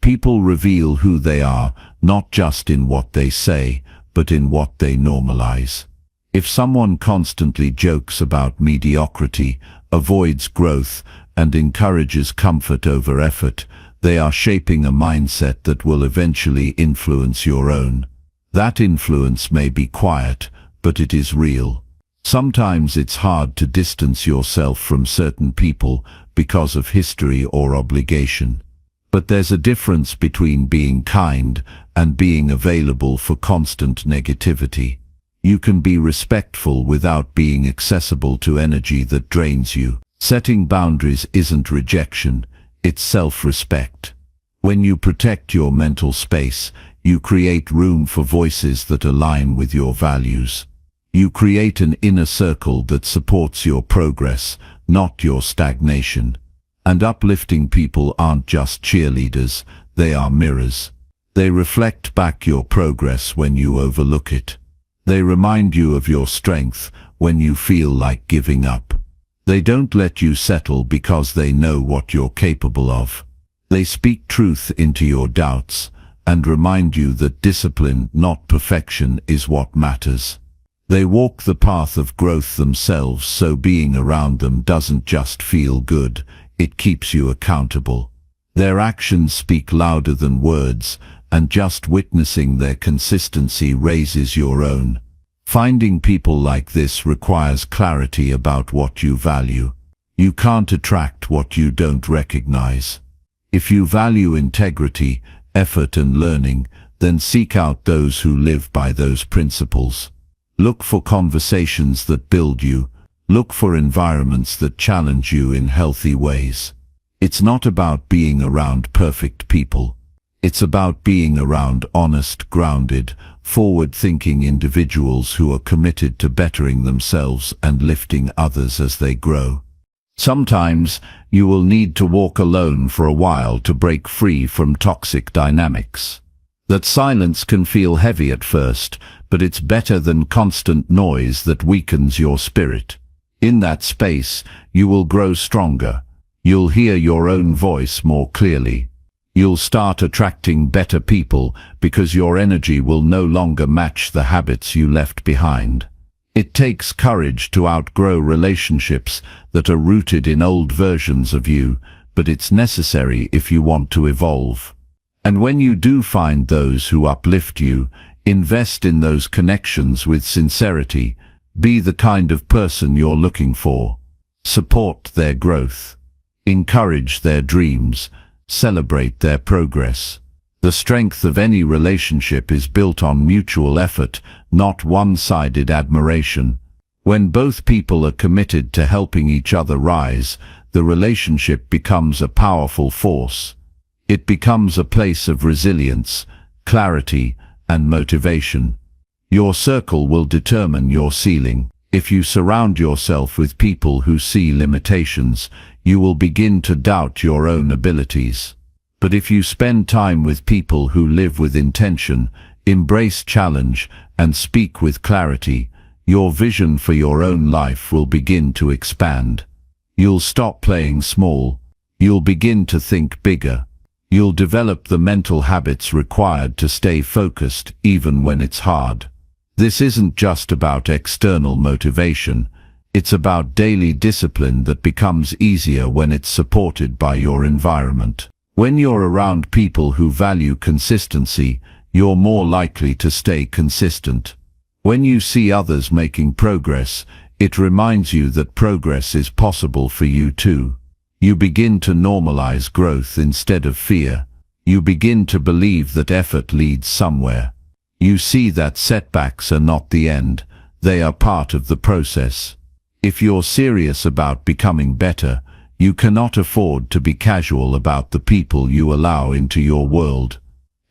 People reveal who they are, not just in what they say, but in what they normalize. If someone constantly jokes about mediocrity, avoids growth, and encourages comfort over effort, they are shaping a mindset that will eventually influence your own. That influence may be quiet, but it is real. Sometimes it's hard to distance yourself from certain people because of history or obligation. But there's a difference between being kind and being available for constant negativity. You can be respectful without being accessible to energy that drains you. Setting boundaries isn't rejection, it's self-respect. When you protect your mental space, you create room for voices that align with your values. You create an inner circle that supports your progress, not your stagnation. And uplifting people aren't just cheerleaders, they are mirrors. They reflect back your progress when you overlook it. They remind you of your strength when you feel like giving up. They don't let you settle because they know what you're capable of. They speak truth into your doubts and remind you that discipline, not perfection, is what matters. They walk the path of growth themselves, so being around them doesn't just feel good, it keeps you accountable. Their actions speak louder than words, and just witnessing their consistency raises your own. Finding people like this requires clarity about what you value. You can't attract what you don't recognize. If you value integrity, effort and learning, then seek out those who live by those principles. Look for conversations that build you. Look for environments that challenge you in healthy ways. It's not about being around perfect people. It's about being around honest, grounded, forward-thinking individuals who are committed to bettering themselves and lifting others as they grow. Sometimes you will need to walk alone for a while to break free from toxic dynamics. That silence can feel heavy at first, but it's better than constant noise that weakens your spirit. In that space, you will grow stronger. You'll hear your own voice more clearly. You'll start attracting better people because your energy will no longer match the habits you left behind. It takes courage to outgrow relationships that are rooted in old versions of you, but it's necessary if you want to evolve. And when you do find those who uplift you, invest in those connections with sincerity. Be the kind of person you're looking for. Support their growth. Encourage their dreams. Celebrate their progress. The strength of any relationship is built on mutual effort, not one-sided admiration. When both people are committed to helping each other rise, the relationship becomes a powerful force. It becomes a place of resilience, clarity, and motivation. Your circle will determine your ceiling. If you surround yourself with people who see limitations, you will begin to doubt your own abilities. But if you spend time with people who live with intention, embrace challenge, and speak with clarity, your vision for your own life will begin to expand. You'll stop playing small. You'll begin to think bigger. You'll develop the mental habits required to stay focused even when it's hard. This isn't just about external motivation. It's about daily discipline that becomes easier when it's supported by your environment. When you're around people who value consistency, you're more likely to stay consistent. When you see others making progress, it reminds you that progress is possible for you too. You begin to normalize growth instead of fear. You begin to believe that effort leads somewhere. You see that setbacks are not the end, they are part of the process. If you're serious about becoming better, you cannot afford to be casual about the people you allow into your world.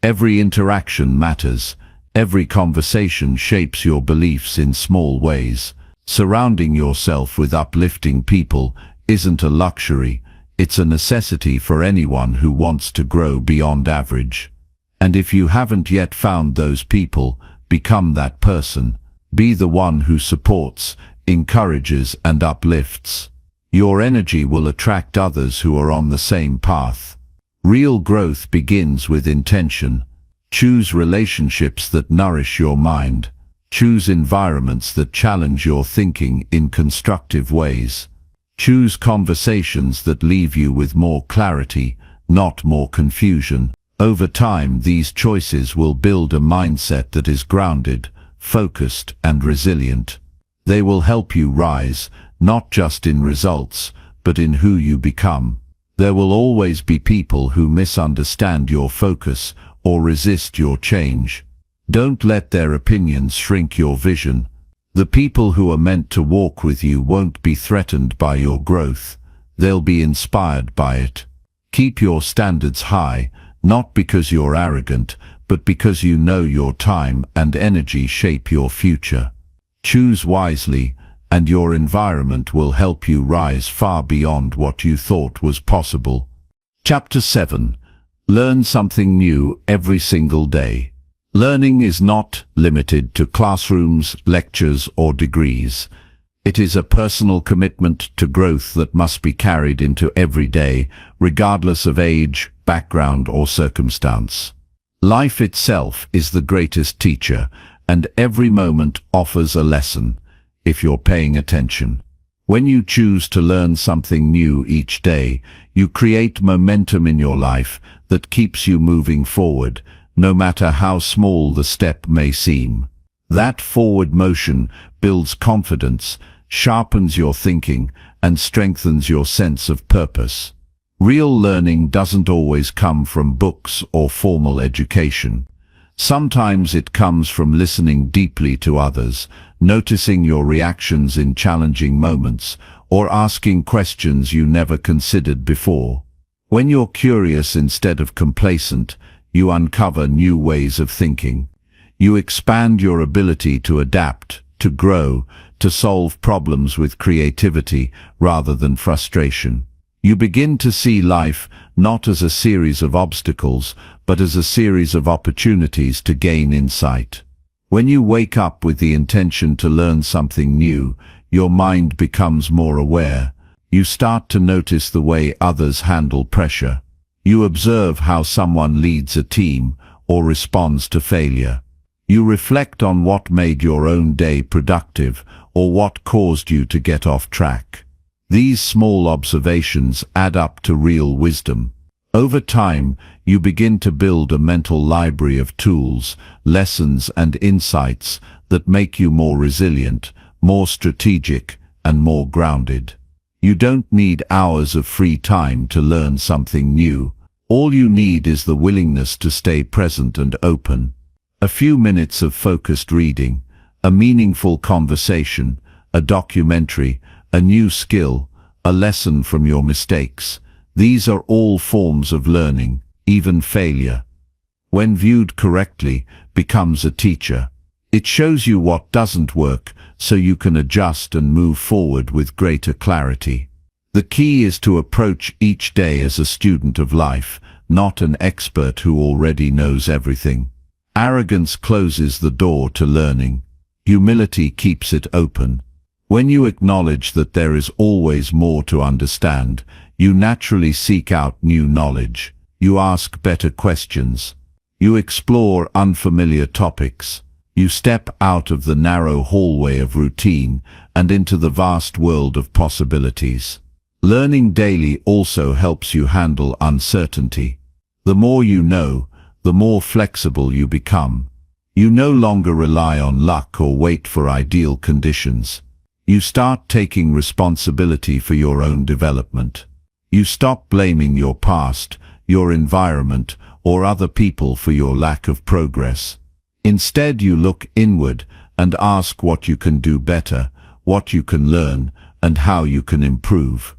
Every interaction matters. Every conversation shapes your beliefs in small ways. Surrounding yourself with uplifting people isn't a luxury, it's a necessity for anyone who wants to grow beyond average. And if you haven't yet found those people, become that person. Be the one who supports, encourages, and uplifts. Your energy will attract others who are on the same path. Real growth begins with intention. Choose relationships that nourish your mind. Choose environments that challenge your thinking in constructive ways. Choose conversations that leave you with more clarity, not more confusion. Over time, these choices will build a mindset that is grounded, focused, and resilient. They will help you rise, not just in results, but in who you become. There will always be people who misunderstand your focus or resist your change. Don't let their opinions shrink your vision. The people who are meant to walk with you won't be threatened by your growth. They'll be inspired by it. Keep your standards high, not because you're arrogant, but because you know your time and energy shape your future. Choose wisely, and your environment will help you rise far beyond what you thought was possible. Chapter 7. Learn something new every single day. Learning is not limited to classrooms, lectures, or degrees. It is a personal commitment to growth that must be carried into every day, regardless of age, background, or circumstance. Life itself is the greatest teacher, and every moment offers a lesson, if you're paying attention. When you choose to learn something new each day, you create momentum in your life that keeps you moving forward, no matter how small the step may seem. That forward motion builds confidence, sharpens your thinking, and strengthens your sense of purpose. Real learning doesn't always come from books or formal education. Sometimes it comes from listening deeply to others, noticing your reactions in challenging moments, or asking questions you never considered before. When you're curious instead of complacent, you uncover new ways of thinking. You expand your ability to adapt, to grow, to solve problems with creativity rather than frustration. You begin to see life not as a series of obstacles, but as a series of opportunities to gain insight. When you wake up with the intention to learn something new, your mind becomes more aware. You start to notice the way others handle pressure. You observe how someone leads a team or responds to failure. You reflect on what made your own day productive or what caused you to get off track. These small observations add up to real wisdom. Over time, you begin to build a mental library of tools, lessons, and insights that make you more resilient, more strategic, and more grounded. You don't need hours of free time to learn something new. All you need is the willingness to stay present and open. A few minutes of focused reading, a meaningful conversation, a documentary, a new skill, a lesson from your mistakes. These are all forms of learning, even failure. When viewed correctly, becomes a teacher. It shows you what doesn't work, so you can adjust and move forward with greater clarity. The key is to approach each day as a student of life, not an expert who already knows everything. Arrogance closes the door to learning. Humility keeps it open. When you acknowledge that there is always more to understand, you naturally seek out new knowledge. You ask better questions. You explore unfamiliar topics. You step out of the narrow hallway of routine and into the vast world of possibilities. Learning daily also helps you handle uncertainty. The more you know, the more flexible you become. You no longer rely on luck or wait for ideal conditions. You start taking responsibility for your own development. You stop blaming your past, your environment, or other people for your lack of progress. Instead, you look inward and ask what you can do better, what you can learn, and how you can improve.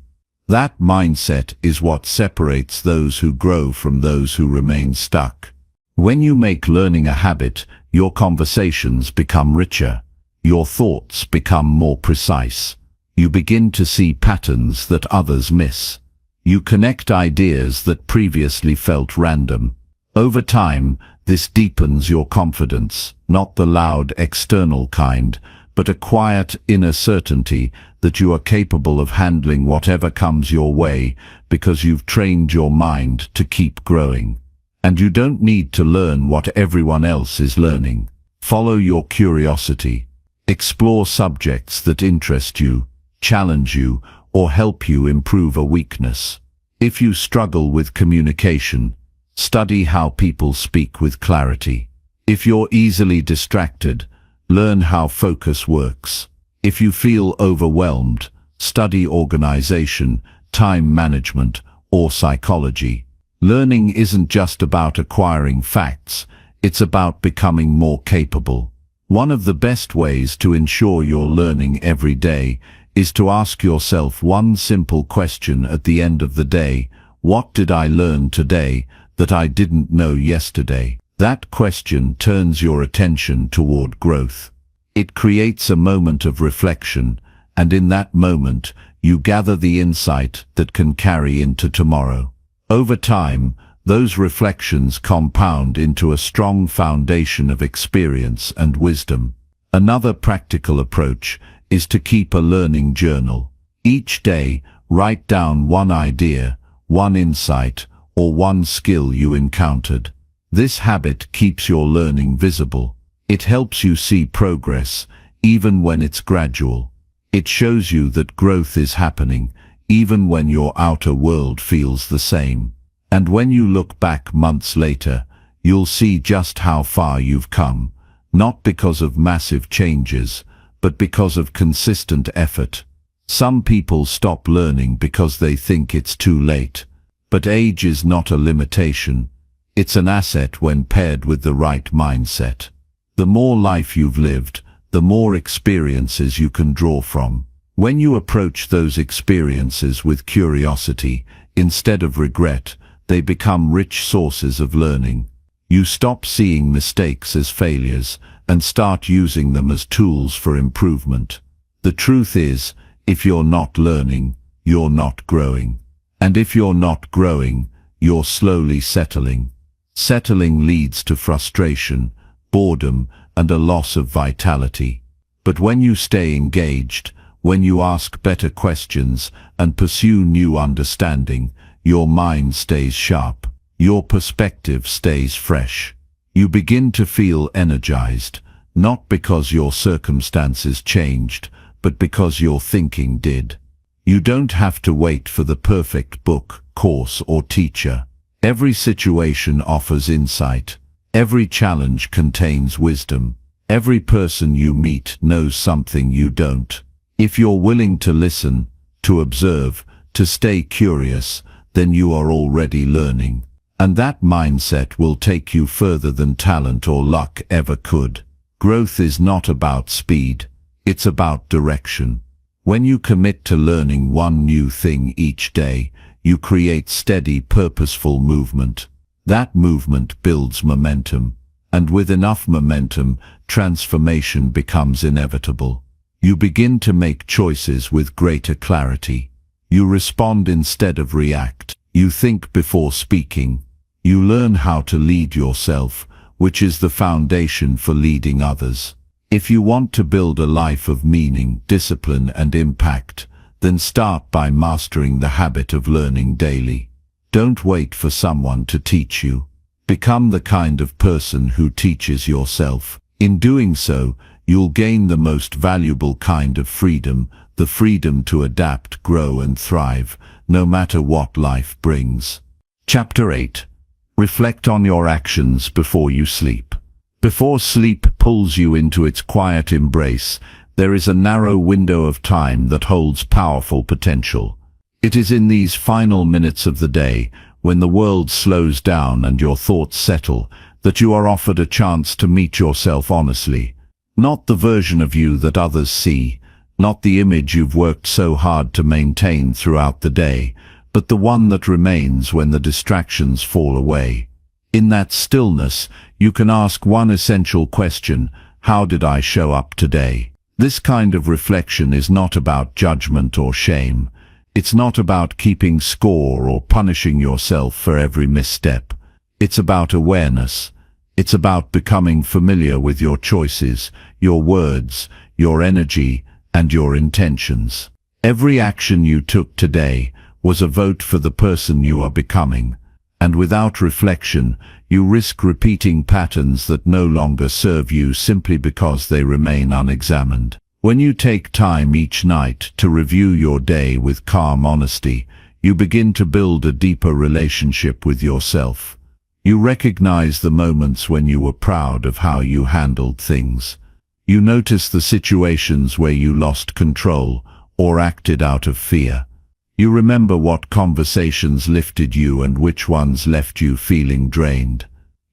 That mindset is what separates those who grow from those who remain stuck. When you make learning a habit, your conversations become richer. Your thoughts become more precise. You begin to see patterns that others miss. You connect ideas that previously felt random. Over time, this deepens your confidence, not the loud external kind, but a quiet inner certainty that you are capable of handling whatever comes your way because you've trained your mind to keep growing. And you don't need to learn what everyone else is learning. Follow your curiosity. Explore subjects that interest you, challenge you, or help you improve a weakness. If you struggle with communication, study how people speak with clarity. If you're easily distracted, learn how focus works. If you feel overwhelmed, study organization, time management, or psychology. Learning isn't just about acquiring facts, it's about becoming more capable. One of the best ways to ensure you're learning every day is to ask yourself one simple question at the end of the day: what did I learn today that I didn't know yesterday? That question turns your attention toward growth. It creates a moment of reflection, and in that moment, you gather the insight that can carry into tomorrow. Over time, those reflections compound into a strong foundation of experience and wisdom. Another practical approach is to keep a learning journal. Each day, write down one idea, one insight, or one skill you encountered. This habit keeps your learning visible. It helps you see progress, even when it's gradual. It shows you that growth is happening, even when your outer world feels the same. And when you look back months later, you'll see just how far you've come, not because of massive changes, but because of consistent effort. Some people stop learning because they think it's too late. But age is not a limitation. It's an asset when paired with the right mindset. The more life you've lived, the more experiences you can draw from. When you approach those experiences with curiosity, instead of regret, they become rich sources of learning. You stop seeing mistakes as failures and start using them as tools for improvement. The truth is, if you're not learning, you're not growing. And if you're not growing, you're slowly settling. Settling leads to frustration, boredom, and a loss of vitality. But when you stay engaged, when you ask better questions and pursue new understanding, your mind stays sharp. Your perspective stays fresh. You begin to feel energized, not because your circumstances changed, but because your thinking did. You don't have to wait for the perfect book, course, or teacher. Every situation offers insight. Every challenge contains wisdom. Every person you meet knows something you don't. If you're willing to listen, to observe, to stay curious, then you are already learning. And that mindset will take you further than talent or luck ever could. Growth is not about speed. It's about direction. When you commit to learning one new thing each day, you create steady, purposeful movement. That movement builds momentum. And with enough momentum, transformation becomes inevitable. You begin to make choices with greater clarity. You respond instead of react. You think before speaking. You learn how to lead yourself, which is the foundation for leading others. If you want to build a life of meaning, discipline, and impact, then start by mastering the habit of learning daily. Don't wait for someone to teach you. Become the kind of person who teaches yourself. In doing so, you'll gain the most valuable kind of freedom, the freedom to adapt, grow, and thrive, no matter what life brings. Chapter 8. Reflect on your actions before you sleep. Before sleep pulls you into its quiet embrace, there is a narrow window of time that holds powerful potential. It is in these final minutes of the day, when the world slows down and your thoughts settle, that you are offered a chance to meet yourself honestly. Not the version of you that others see, not the image you've worked so hard to maintain throughout the day, but the one that remains when the distractions fall away. In that stillness, you can ask one essential question: How did I show up today? This kind of reflection is not about judgment or shame. It's not about keeping score or punishing yourself for every misstep. It's about awareness. It's about becoming familiar with your choices, your words, your energy, and your intentions. Every action you took today was a vote for the person you are becoming, and without reflection, you risk repeating patterns that no longer serve you simply because they remain unexamined. When you take time each night to review your day with calm honesty, you begin to build a deeper relationship with yourself. You recognize the moments when you were proud of how you handled things. You notice the situations where you lost control or acted out of fear. You remember what conversations lifted you and which ones left you feeling drained.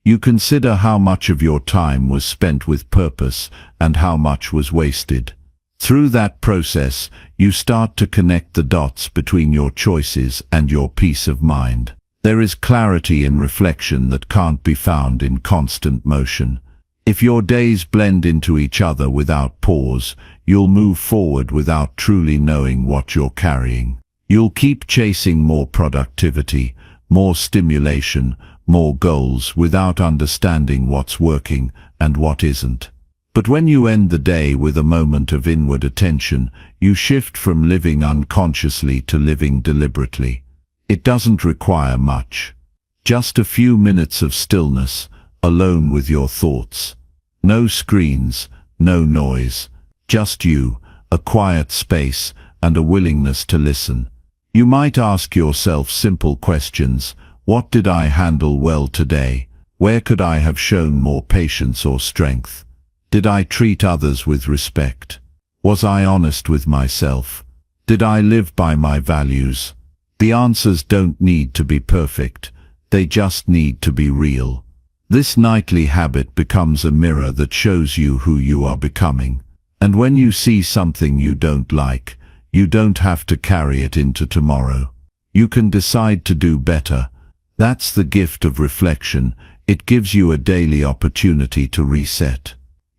You consider how much of your time was spent with purpose and how much was wasted. Through that process, you start to connect the dots between your choices and your peace of mind. There is clarity in reflection that can't be found in constant motion. If your days blend into each other without pause, you'll move forward without truly knowing what you're carrying. You'll keep chasing more productivity, more stimulation, more goals without understanding what's working and what isn't. But when you end the day with a moment of inward attention, you shift from living unconsciously to living deliberately. It doesn't require much. Just a few minutes of stillness, alone with your thoughts. No screens, no noise, just you, a quiet space, and a willingness to listen. You might ask yourself simple questions. What did I handle well today? Where could I have shown more patience or strength? Did I treat others with respect? Was I honest with myself? Did I live by my values? The answers don't need to be perfect. They just need to be real. This nightly habit becomes a mirror that shows you who you are becoming. And when you see something you don't like, you don't have to carry it into tomorrow. You can decide to do better. That's the gift of reflection. It gives you a daily opportunity to reset.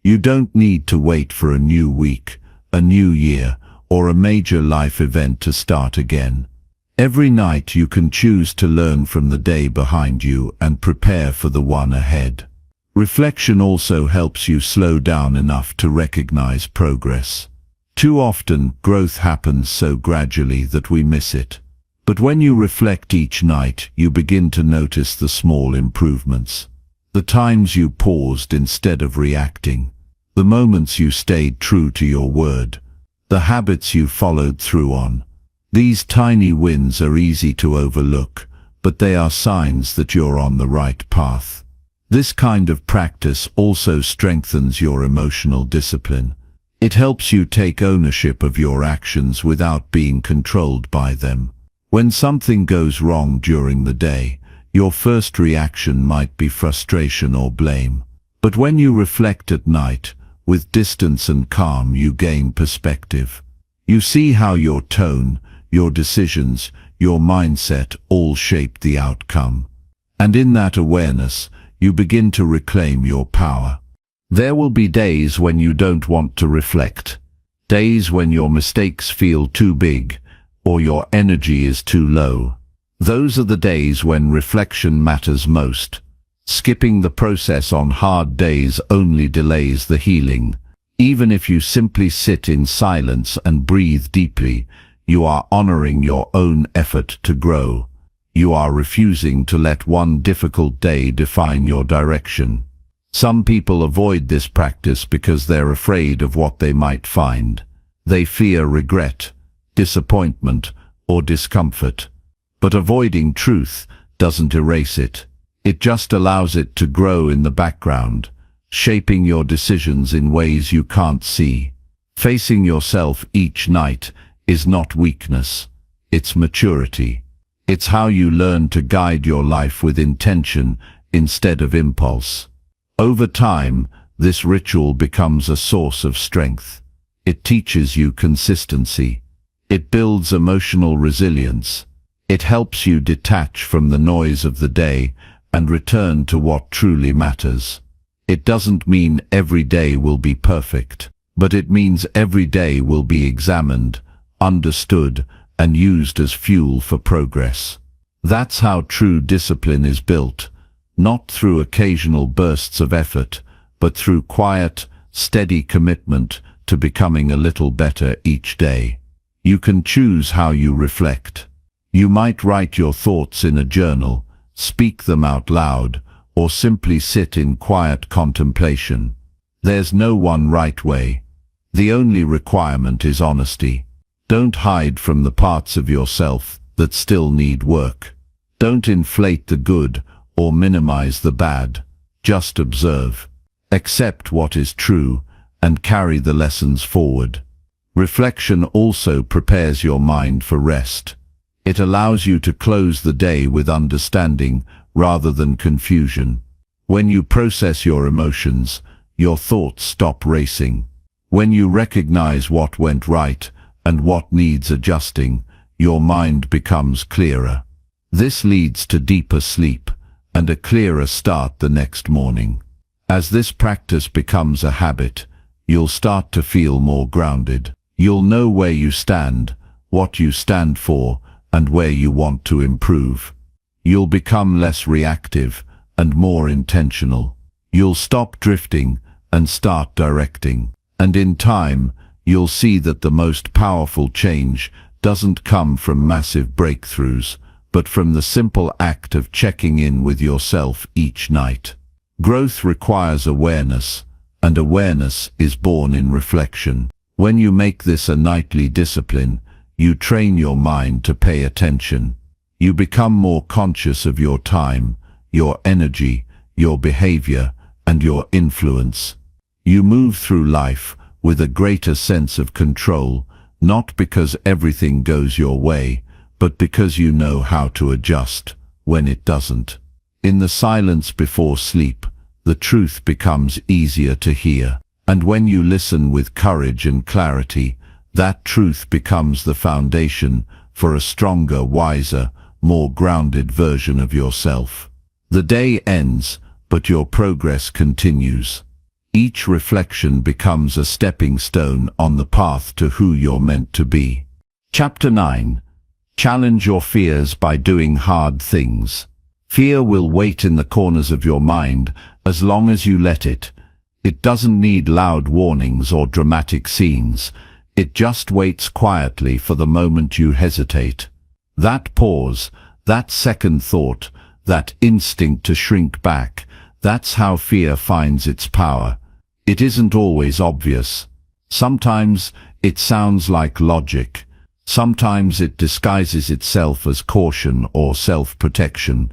You don't need to wait for a new week, a new year, or a major life event to start again. Every night you can choose to learn from the day behind you and prepare for the one ahead. Reflection also helps you slow down enough to recognize progress. Too often, growth happens so gradually that we miss it. But when you reflect each night, you begin to notice the small improvements. The times you paused instead of reacting. The moments you stayed true to your word. The habits you followed through on. These tiny wins are easy to overlook, but they are signs that you're on the right path. This kind of practice also strengthens your emotional discipline. It helps you take ownership of your actions without being controlled by them. When something goes wrong during the day, your first reaction might be frustration or blame. But when you reflect at night, with distance and calm, you gain perspective. You see how your tone, your decisions, your mindset all shape the outcome. And in that awareness, you begin to reclaim your power. There will be days when you don't want to reflect. Days when your mistakes feel too big, or your energy is too low. Those are the days when reflection matters most. Skipping the process on hard days only delays the healing. Even if you simply sit in silence and breathe deeply, you are honoring your own effort to grow. You are refusing to let one difficult day define your direction. Some people avoid this practice because they're afraid of what they might find. They fear regret, disappointment, or discomfort. But avoiding truth doesn't erase it. It just allows it to grow in the background, shaping your decisions in ways you can't see. Facing yourself each night is not weakness, it's maturity. It's how you learn to guide your life with intention instead of impulse. Over time, this ritual becomes a source of strength. It teaches you consistency. It builds emotional resilience. It helps you detach from the noise of the day and return to what truly matters. It doesn't mean every day will be perfect, but it means every day will be examined, understood, and used as fuel for progress. That's how true discipline is built, not through occasional bursts of effort, but through quiet, steady commitment to becoming a little better each day. You can choose how you reflect. You might write your thoughts in a journal, speak them out loud, or simply sit in quiet contemplation. There's no one right way. The only requirement is honesty. Don't hide from the parts of yourself that still need work. Don't inflate the good or minimize the bad. Just observe. Accept what is true and carry the lessons forward. Reflection also prepares your mind for rest. It allows you to close the day with understanding rather than confusion. When you process your emotions, your thoughts stop racing. When you recognize what went right and what needs adjusting, your mind becomes clearer. This leads to deeper sleep and a clearer start the next morning. As this practice becomes a habit, you'll start to feel more grounded. You'll know where you stand, what you stand for, and where you want to improve. You'll become less reactive and more intentional. You'll stop drifting and start directing. And in time, you'll see that the most powerful change doesn't come from massive breakthroughs, but from the simple act of checking in with yourself each night. Growth requires awareness, and awareness is born in reflection. When you make this a nightly discipline, you train your mind to pay attention. You become more conscious of your time, your energy, your behavior, and your influence. You move through life with a greater sense of control, not because everything goes your way, but because you know how to adjust when it doesn't. In the silence before sleep, the truth becomes easier to hear. And when you listen with courage and clarity, that truth becomes the foundation for a stronger, wiser, more grounded version of yourself. The day ends, but your progress continues. Each reflection becomes a stepping stone on the path to who you're meant to be. Chapter 9. Challenge your fears by doing hard things. Fear will wait in the corners of your mind as long as you let it. It doesn't need loud warnings or dramatic scenes. It just waits quietly for the moment you hesitate. That pause, that second thought, that instinct to shrink back, that's how fear finds its power. It isn't always obvious. Sometimes it sounds like logic. Sometimes it disguises itself as caution or self-protection.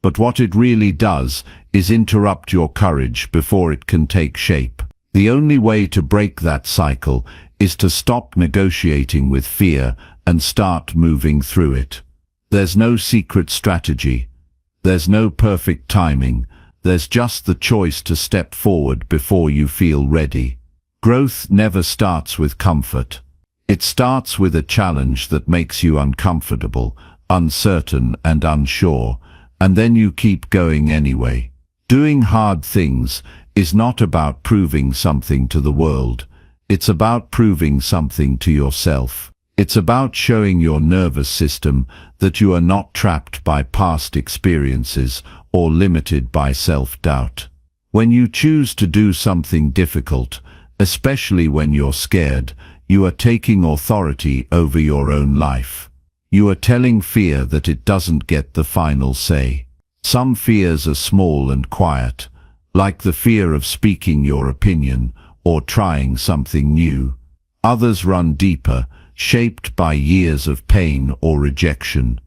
But what it really does is interrupt your courage before it can take shape. The only way to break that cycle is to stop negotiating with fear and start moving through it. There's no secret strategy. There's no perfect timing. There's just the choice to step forward before you feel ready. Growth never starts with comfort. It starts with a challenge that makes you uncomfortable, uncertain, and unsure, and then you keep going anyway. Doing hard things is not about proving something to the world. It's about proving something to yourself. It's about showing your nervous system that you are not trapped by past experiences or limited by self-doubt. When you choose to do something difficult, especially when you're scared, you are taking authority over your own life. You are telling fear that it doesn't get the final say. Some fears are small and quiet, like the fear of speaking your opinion or trying something new. Others run deeper, shaped by years of pain or rejection.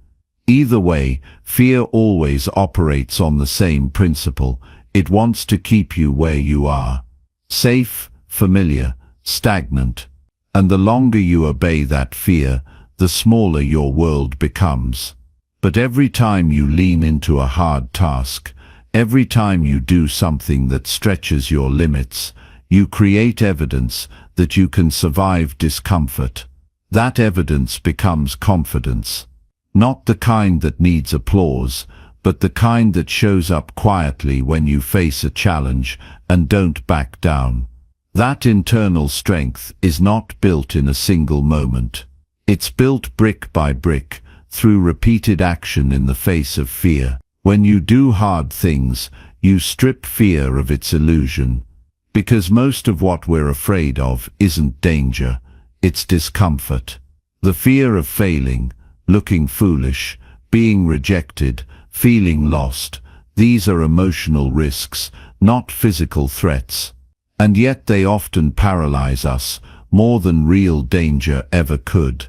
Either way, fear always operates on the same principle. It wants to keep you where you are. Safe, familiar, stagnant. And the longer you obey that fear, the smaller your world becomes. But every time you lean into a hard task, every time you do something that stretches your limits, you create evidence that you can survive discomfort. That evidence becomes confidence. Not the kind that needs applause, but the kind that shows up quietly when you face a challenge and don't back down. That internal strength is not built in a single moment. It's built brick by brick, through repeated action in the face of fear. When you do hard things, you strip fear of its illusion. Because most of what we're afraid of isn't danger, it's discomfort. The fear of failing, looking foolish, being rejected, feeling lost, these are emotional risks, not physical threats. And yet they often paralyze us, more than real danger ever could.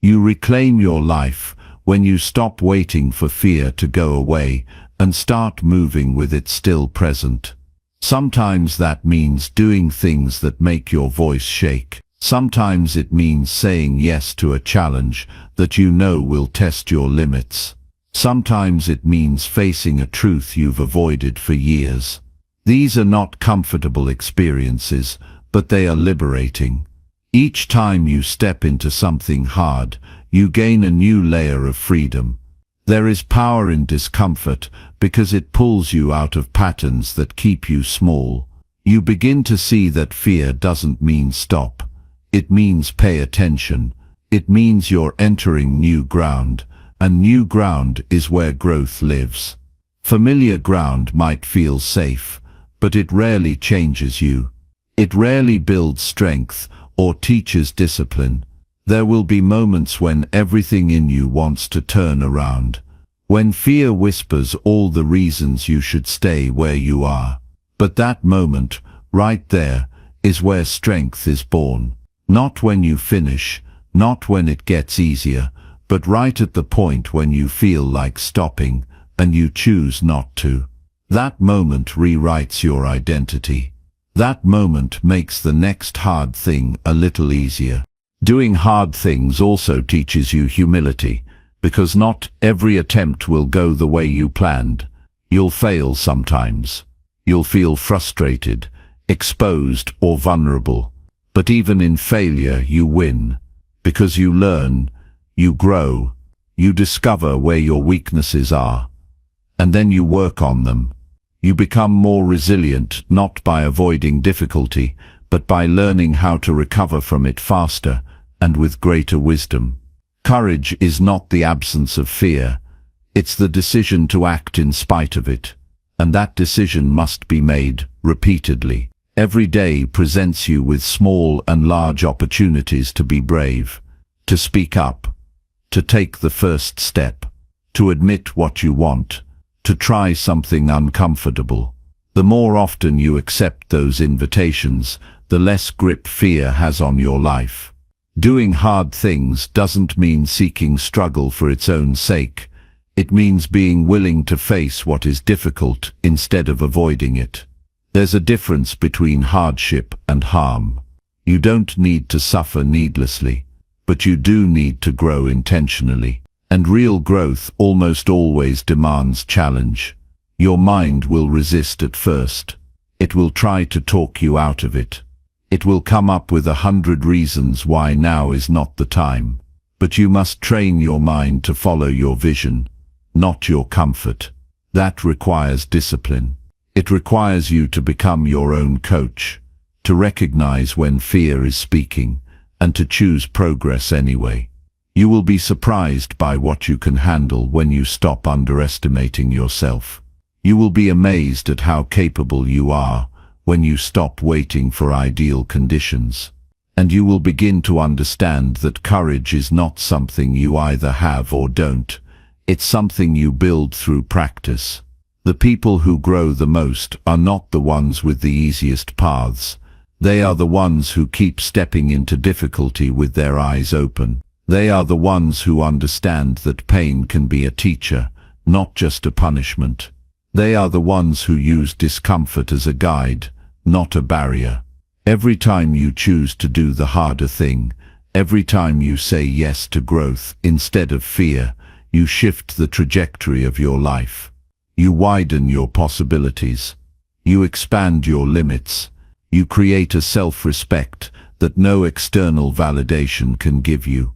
You reclaim your life when you stop waiting for fear to go away and start moving with it still present. Sometimes that means doing things that make your voice shake. Sometimes it means saying yes to a challenge that you know will test your limits. Sometimes it means facing a truth you've avoided for years. These are not comfortable experiences, but they are liberating. Each time you step into something hard, you gain a new layer of freedom. There is power in discomfort because it pulls you out of patterns that keep you small. You begin to see that fear doesn't mean stop. It means pay attention. It means you're entering new ground, and new ground is where growth lives. Familiar ground might feel safe, but it rarely changes you. It rarely builds strength or teaches discipline. There will be moments when everything in you wants to turn around, when fear whispers all the reasons you should stay where you are. But that moment, right there, is where strength is born. Not when you finish, not when it gets easier, but right at the point when you feel like stopping, and you choose not to. That moment rewrites your identity. That moment makes the next hard thing a little easier. Doing hard things also teaches you humility, because not every attempt will go the way you planned. You'll fail sometimes. You'll feel frustrated, exposed, or vulnerable. But even in failure, you win, because you learn, you grow, you discover where your weaknesses are, and then you work on them. You become more resilient, not by avoiding difficulty, but by learning how to recover from it faster and with greater wisdom. Courage is not the absence of fear, it's the decision to act in spite of it, and that decision must be made repeatedly. Every day presents you with small and large opportunities to be brave, to speak up, to take the first step, to admit what you want, to try something uncomfortable. The more often you accept those invitations, the less grip fear has on your life. Doing hard things doesn't mean seeking struggle for its own sake. It means being willing to face what is difficult instead of avoiding it. There's a difference between hardship and harm. You don't need to suffer needlessly, but you do need to grow intentionally. And real growth almost always demands challenge. Your mind will resist at first. It will try to talk you out of it. It will come up with 100 reasons why now is not the time. But you must train your mind to follow your vision, not your comfort. That requires discipline. It requires you to become your own coach, to recognize when fear is speaking, and to choose progress anyway. You will be surprised by what you can handle when you stop underestimating yourself. You will be amazed at how capable you are when you stop waiting for ideal conditions. And you will begin to understand that courage is not something you either have or don't. It's something you build through practice. The people who grow the most are not the ones with the easiest paths. They are the ones who keep stepping into difficulty with their eyes open. They are the ones who understand that pain can be a teacher, not just a punishment. They are the ones who use discomfort as a guide, not a barrier. Every time you choose to do the harder thing, every time you say yes to growth instead of fear, you shift the trajectory of your life. You widen your possibilities. You expand your limits. You create a self-respect that no external validation can give you.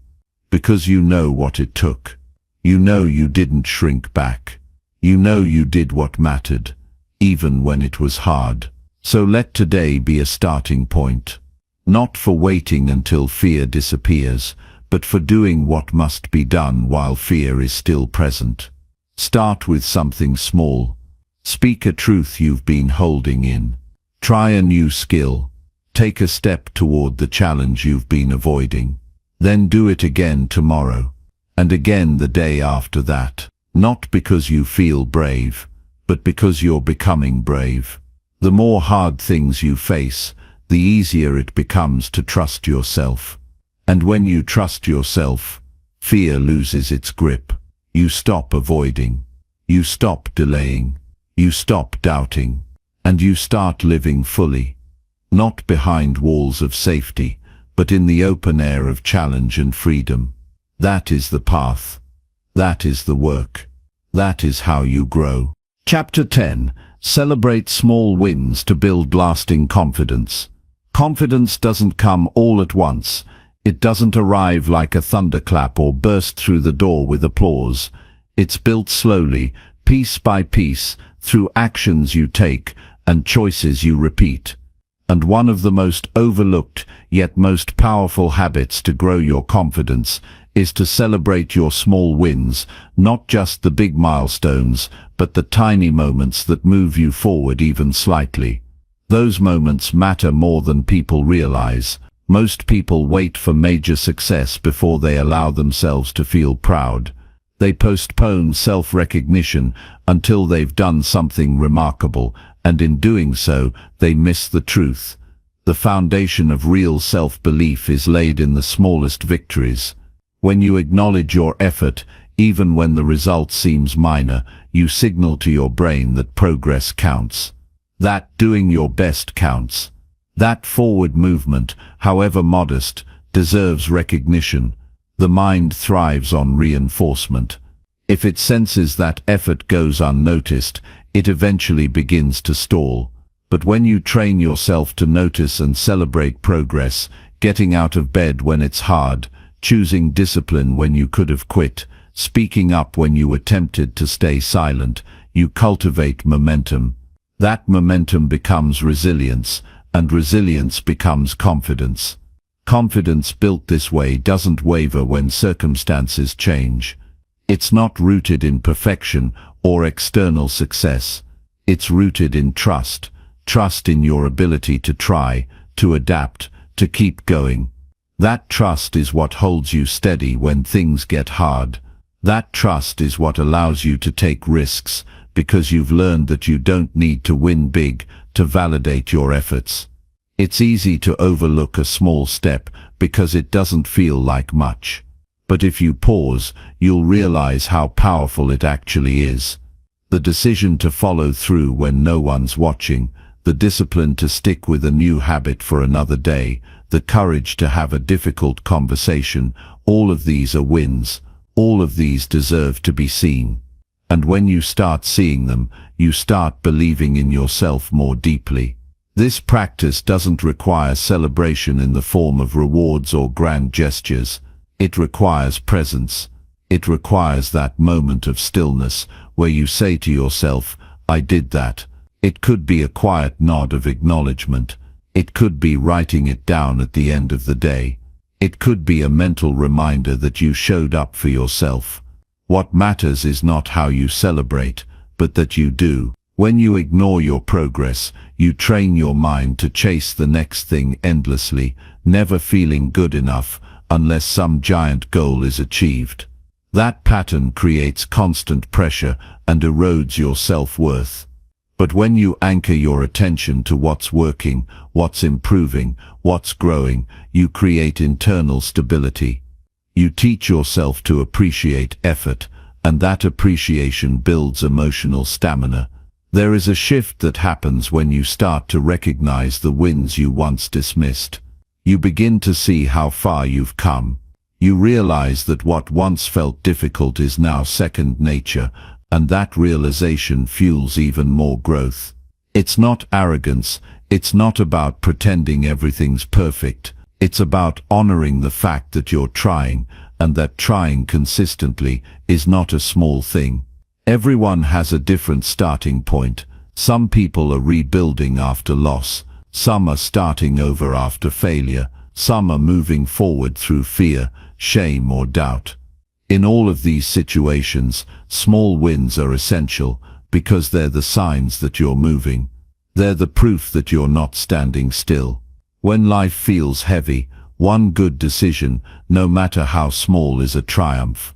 Because you know what it took. You know you didn't shrink back. You know you did what mattered, even when it was hard. So let today be a starting point. Not for waiting until fear disappears, but for doing what must be done while fear is still present. Start with something small. Speak a truth you've been holding in. Try a new skill. Take a step toward the challenge you've been avoiding. Then do it again tomorrow, and again the day after that. Not because you feel brave, but because you're becoming brave. The more hard things you face, the easier it becomes to trust yourself. And when you trust yourself, fear loses its grip. You stop avoiding. You stop delaying. You stop doubting. And you start living fully. Not behind walls of safety, but in the open air of challenge and freedom. That is the path. That is the work. That is how you grow. Chapter 10. Celebrate small wins to build lasting confidence. Confidence doesn't come all at once. It doesn't arrive like a thunderclap or burst through the door with applause. It's built slowly, piece by piece, through actions you take and choices you repeat. And one of the most overlooked, yet most powerful habits to grow your confidence is to celebrate your small wins, not just the big milestones, but the tiny moments that move you forward even slightly. Those moments matter more than people realize. Most people wait for major success before they allow themselves to feel proud. They postpone self-recognition until they've done something remarkable, and in doing so, they miss the truth. The foundation of real self-belief is laid in the smallest victories. When you acknowledge your effort, even when the result seems minor, you signal to your brain that progress counts. That doing your best counts. That forward movement, however modest, deserves recognition. The mind thrives on reinforcement. If it senses that effort goes unnoticed, it eventually begins to stall. But when you train yourself to notice and celebrate progress, getting out of bed when it's hard, choosing discipline when you could have quit, speaking up when you were tempted to stay silent, you cultivate momentum. That momentum becomes resilience, and resilience becomes confidence. Confidence built this way doesn't waver when circumstances change. It's not rooted in perfection or external success. It's rooted in trust. Trust in your ability to try, to adapt, to keep going. That trust is what holds you steady when things get hard. That trust is what allows you to take risks, because you've learned that you don't need to win big to validate your efforts. It's easy to overlook a small step because it doesn't feel like much. But if you pause, you'll realize how powerful it actually is. The decision to follow through when no one's watching, the discipline to stick with a new habit for another day, the courage to have a difficult conversation, all of these are wins. All of these deserve to be seen. And when you start seeing them, you start believing in yourself more deeply. This practice doesn't require celebration in the form of rewards or grand gestures. It requires presence. It requires that moment of stillness where you say to yourself, "I did that." It could be a quiet nod of acknowledgement. It could be writing it down at the end of the day. It could be a mental reminder that you showed up for yourself. What matters is not how you celebrate, but that you do. When you ignore your progress, you train your mind to chase the next thing endlessly, never feeling good enough unless some giant goal is achieved. That pattern creates constant pressure and erodes your self-worth. But when you anchor your attention to what's working, what's improving, what's growing, you create internal stability. You teach yourself to appreciate effort, and that appreciation builds emotional stamina. There is a shift that happens when you start to recognize the wins you once dismissed. You begin to see how far you've come. You realize that what once felt difficult is now second nature, and that realization fuels even more growth. It's not arrogance. It's not about pretending everything's perfect. It's about honoring the fact that you're trying, and that trying consistently is not a small thing. Everyone has a different starting point. Some people are rebuilding after loss, some are starting over after failure, some are moving forward through fear, shame or doubt. In all of these situations, small wins are essential because they're the signs that you're moving. They're the proof that you're not standing still. When life feels heavy, one good decision, no matter how small, is a triumph.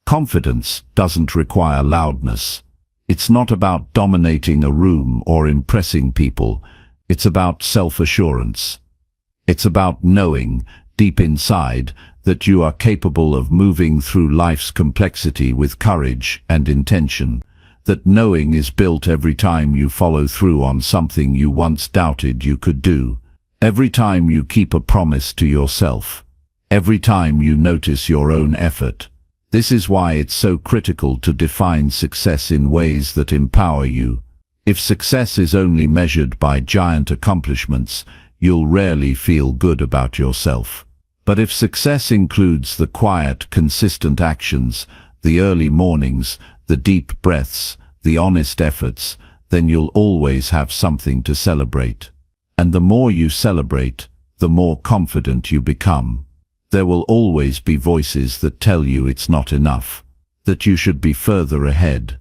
Confidence doesn't require loudness. It's not about dominating a room or impressing people. It's about self-assurance. It's about knowing, deep inside, that you are capable of moving through life's complexity with courage and intention. That knowing is built every time you follow through on something you once doubted you could do. Every time you keep a promise to yourself. Every time you notice your own effort. This is why it's so critical to define success in ways that empower you. If success is only measured by giant accomplishments, you'll rarely feel good about yourself. But if success includes the quiet, consistent actions, the early mornings, the deep breaths, the honest efforts, then you'll always have something to celebrate. And the more you celebrate, the more confident you become. There will always be voices that tell you it's not enough, that you should be further ahead,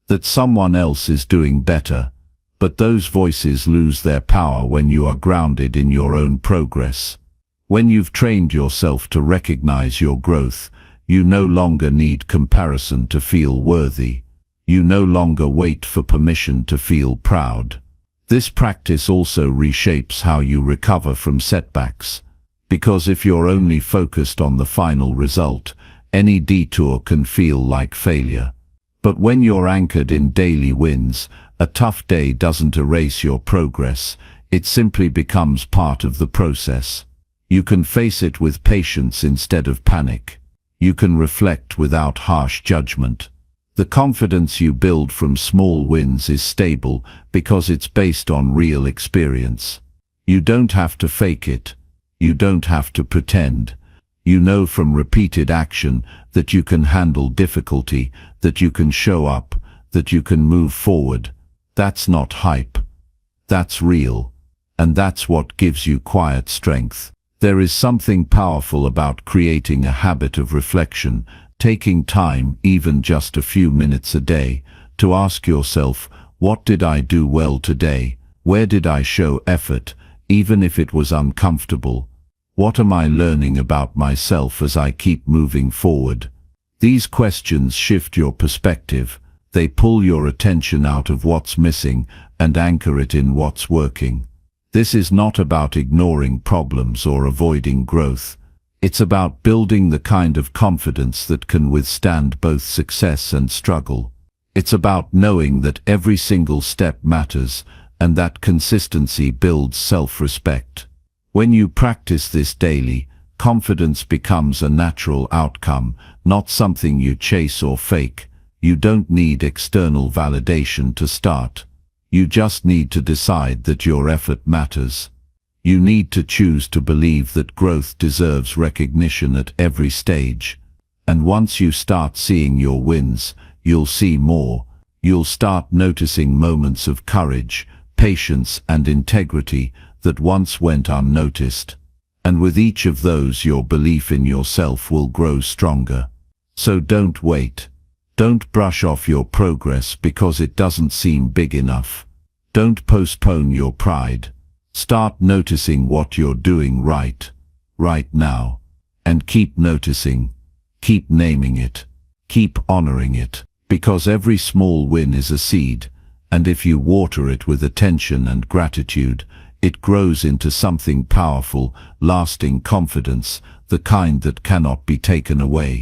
that someone else is doing better. But those voices lose their power when you are grounded in your own progress. When you've trained yourself to recognize your growth, you no longer need comparison to feel worthy. You no longer wait for permission to feel proud. This practice also reshapes how you recover from setbacks. Because if you're only focused on the final result, any detour can feel like failure. But when you're anchored in daily wins, a tough day doesn't erase your progress, it simply becomes part of the process. You can face it with patience instead of panic. You can reflect without harsh judgment. The confidence you build from small wins is stable because it's based on real experience. You don't have to fake it. You don't have to pretend. You know from repeated action that you can handle difficulty, that you can show up, that you can move forward. That's not hype. That's real. And that's what gives you quiet strength. There is something powerful about creating a habit of reflection, taking time, even just a few minutes a day, to ask yourself, what did I do well today? Where did I show effort, even if it was uncomfortable? What am I learning about myself as I keep moving forward? These questions shift your perspective. They pull your attention out of what's missing and anchor it in what's working. This is not about ignoring problems or avoiding growth. It's about building the kind of confidence that can withstand both success and struggle. It's about knowing that every single step matters and that consistency builds self-respect. When you practice this daily, confidence becomes a natural outcome, not something you chase or fake. You don't need external validation to start. You just need to decide that your effort matters. You need to choose to believe that growth deserves recognition at every stage. And once you start seeing your wins, you'll see more. You'll start noticing moments of courage, patience and integrity that once went unnoticed. And with each of those, your belief in yourself will grow stronger. So don't wait. Don't brush off your progress because it doesn't seem big enough. Don't postpone your pride. Start noticing what you're doing right now. And keep noticing. Keep naming it. Keep honoring it. Because every small win is a seed, and if you water it with attention and gratitude, it grows into something powerful, lasting confidence, the kind that cannot be taken away.